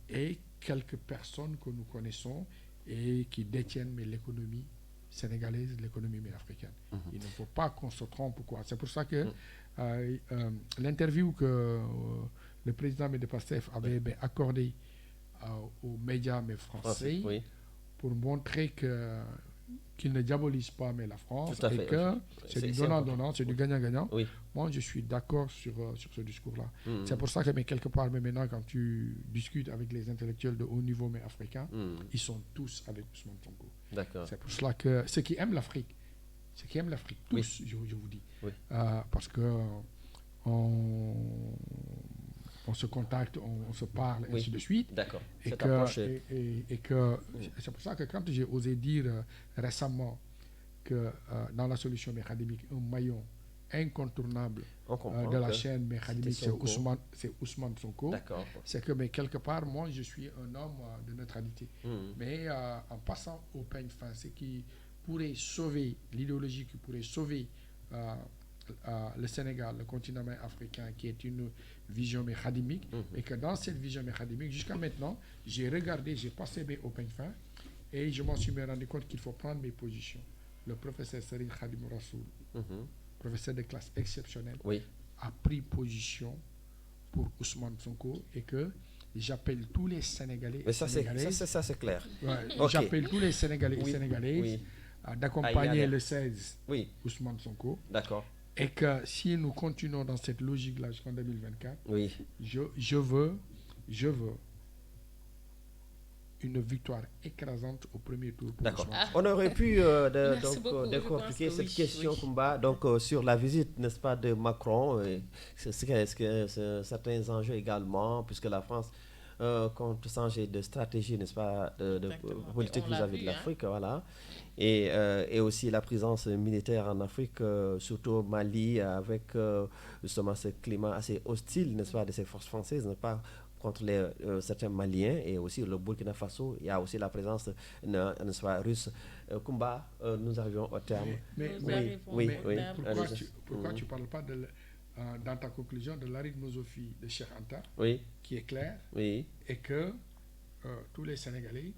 et quelques personnes que nous connaissons et qui détiennent l'économie sénégalaise, l'économie africaine. Il ne faut pas qu'on se trompe. C'est pour ça que l'interview que le président de PASTEF avait accordé aux médias français pour montrer qu'il ne diabolise pas la France et que c'est du donnant-donnant, c'est du gagnant-gagnant. Moi, je suis d'accord sur ce discours-là. C'est pour ça que quelque part, maintenant, quand tu discutes avec les intellectuels de haut niveau africains, ils sont tous avec Ousmane Sonko. C'est pour cela que ceux qui aiment l'Afrique, tous, je vous dis, parce que on on se contacte, on se parle, et ainsi de suite. D'accord. Et que c'est pour ça que quand j'ai osé dire récemment que dans la solution mécanique, un maillon incontournable de la chaîne mécanique, c'est Ousmane Sonko. C'est que, mais quelque part, moi, je suis un homme de neutralité. Mais en passant au peigne fin, ce qui pourrait sauver l'idéologie, qui pourrait sauver le Sénégal, le continent africain, qui est une vision mécanique, et que dans cette vision mécanique, jusqu'à maintenant, j'ai regardé, j'ai passé au peigne fin, et je m'en suis rendu compte qu'il faut prendre mes positions. Le professeur Serigne Khadim Rassoul, professeur de classe exceptionnelle, a pris position pour Ousmane Sonko, et que j'appelle tous les Sénégalais et Sénégalaises. Ça c'est clair. J'appelle tous les Sénégalais et Sénégalaises d'accompagner le 16 Ousmane Sonko. D'accord. Et que si nous continuons dans cette logique-là jusqu'en 2024, je veux une victoire écrasante au premier tour. D'accord. On aurait pu décortiquer cette question, Kumba, sur la visite, n'est-ce pas, de Macron. Est-ce que certains enjeux également, puisque la France compte changer de stratégie, n'est-ce pas, de politique vis-à-vis de l'Afrique, voilà. Et aussi la présence militaire en Afrique, surtout au Mali, avec justement ce climat assez hostile, n'est-ce pas, de ces forces françaises, n'est-ce pas, contre certains Maliens, et aussi le Burkina Faso. Il y a aussi la présence, n'est-ce pas, russe. Kumba, nous arrivons au terme. Pourquoi tu ne parles pas dans ta conclusion de l'arythmosophie de Cheikh Anta, qui est claire, et que tous les Sénégalais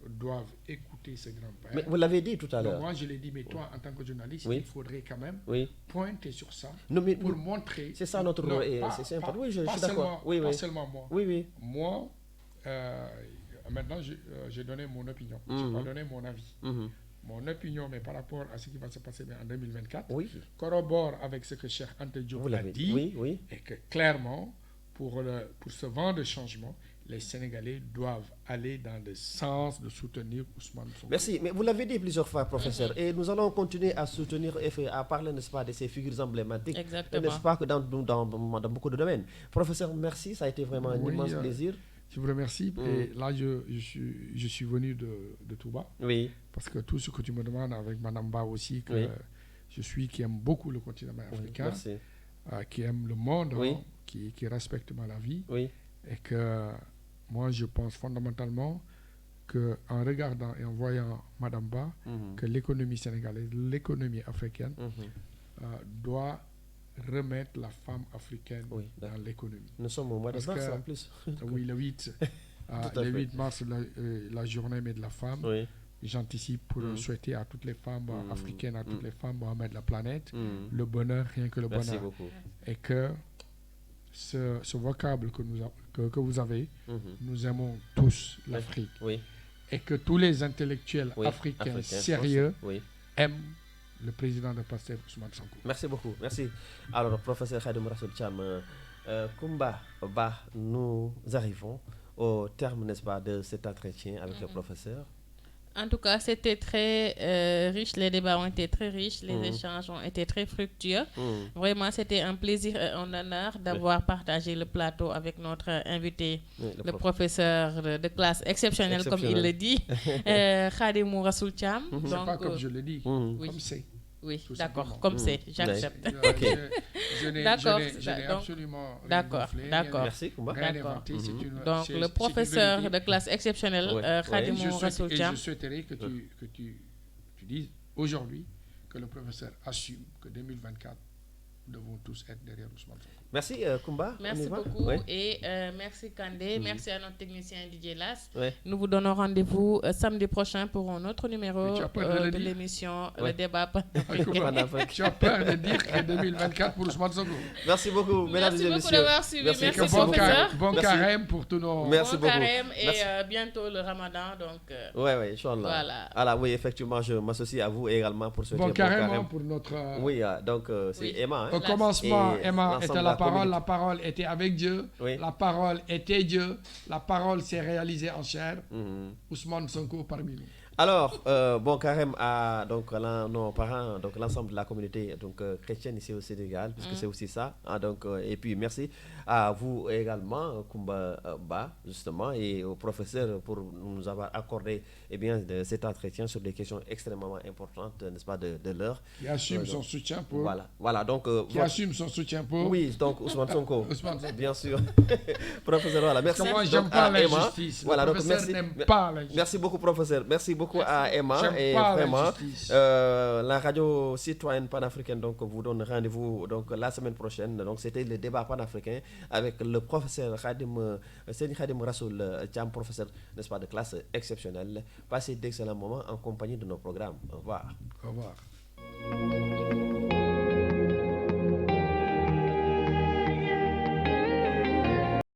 doivent écouter ce grand-père. Mais vous l'avez dit tout à l'heure. Moi, je l'ai dit, mais toi, en tant que journaliste, il faudrait quand même pointer sur ça pour montrer... C'est ça notre rôle. C'est important. Oui, je suis d'accord. Pas seulement moi. Moi, maintenant, j'ai donné mon opinion. Je n'ai pas donné mon avis. Mon opinion, mais par rapport à ce qui va se passer en 2024, corrobore avec ce que Cheikh Anta Diop a dit, et que clairement, pour ce vent de changement, les Sénégalais doivent aller dans le sens de soutenir Ousmane Sonko. Merci, mais vous l'avez dit plusieurs fois, professeur, et nous allons continuer à soutenir et à parler, n'est-ce pas, de ces figures emblématiques, n'est-ce pas, que dans beaucoup de domaines. Professeur, merci, ça a été vraiment un immense plaisir. Je vous remercie. Et là, je suis venu de Touba. Parce que tout ce que tu me demandes avec Madame Ba aussi, que qui aime beaucoup le continent africain, qui aime le monde, qui respecte la vie, et que moi, je pense fondamentalement qu'en regardant et en voyant Madame Ba, que l'économie sénégalaise, l'économie africaine, doit remettre la femme africaine dans l'économie. Nous sommes au mois de mars en plus. Oui, le 8, le 8 mars, la journée de la femme. J'anticipe pour souhaiter à toutes les femmes africaines, à toutes les femmes de la planète, le bonheur, rien que le bonheur. Merci beaucoup. Et que ce vocable que vous avez, nous aimons tous l'Afrique. Et que tous les intellectuels africains sérieux aiment le président de PASTEF, Ousmane Sonko. Merci beaucoup. Merci. Alors, professeur Khadim Rassoul Thiam, Kumba Ba, nous arrivons au terme, n'est-ce pas, de cet entretien avec le professeur. En tout cas, c'était très riche. Les débats ont été très riches. Les échanges ont été très fructueux. Vraiment, c'était un plaisir et un honneur d'avoir partagé le plateau avec notre invité, le professeur de classe exceptionnelle, comme il le dit, Khadim Rassoul Thiam. C'est pas comme je le dis, comme c'est. Oui, d'accord, comme c'est, j'accepte. Je n'ai absolument rien gonflé, Merci, rien inventé. Donc, le professeur de classe exceptionnelle, Khadim Rassoul Thiam. Et je souhaiterais que tu dises aujourd'hui que le professeur assume que 2024, nous devons tous être derrière Ousmane Sonko. Merci, Kumba. Merci beaucoup. Et merci, Kandé. Merci à notre technicien Didier Las. Nous vous donnons rendez-vous samedi prochain pour un autre numéro de l'émission Le Débat Panafricain. Tu as peur de dire que 2024 pour Ousmane Sonko. Merci beaucoup, mesdames et messieurs. Merci beaucoup d'avoir suivi. Merci, professeur. Bon carême pour tous nos... Merci beaucoup. Bon carême et bientôt le Ramadan. Oui, Inch'Allah. Voilà. Oui, effectivement, je m'associe à vous également pour souhaiter bon carême pour notre... Oui, donc c'est Emma. Au commencement, Emma était la parole était avec Dieu, la parole était Dieu, la parole s'est réalisée en chair. Ousmane Sonko parmi nous. Alors, bon, carrément à donc, nos parents, donc l'ensemble de la communauté donc, chrétienne ici au Sénégal, puisque c'est aussi ça. Hein, donc, et puis, merci à vous également, Kumba Ba, justement, et au professeur pour nous avoir accordé cet entretien sur des questions extrêmement importantes, n'est-ce pas, de l'heure. Qui assume son soutien pour... Voilà donc... qui assume son soutien pour... Oui, donc Ousmane Sonko. Bien sûr. Professeur, voilà, merci. Parce que moi, j'aime pas l'injustice. Voilà, donc merci. Merci beaucoup, professeur. Merci beaucoup à Emma. Et vraiment, la radio citoyenne panafricaine donc, vous donne rendez-vous donc, la semaine prochaine. Donc, c'était le débat panafricain avec le professeur Seyni Khadim Rassoul Thiam, professeur, n'est-ce pas, de classe exceptionnelle. Passez d'excellents moments en compagnie de nos programmes. Au revoir. Au revoir.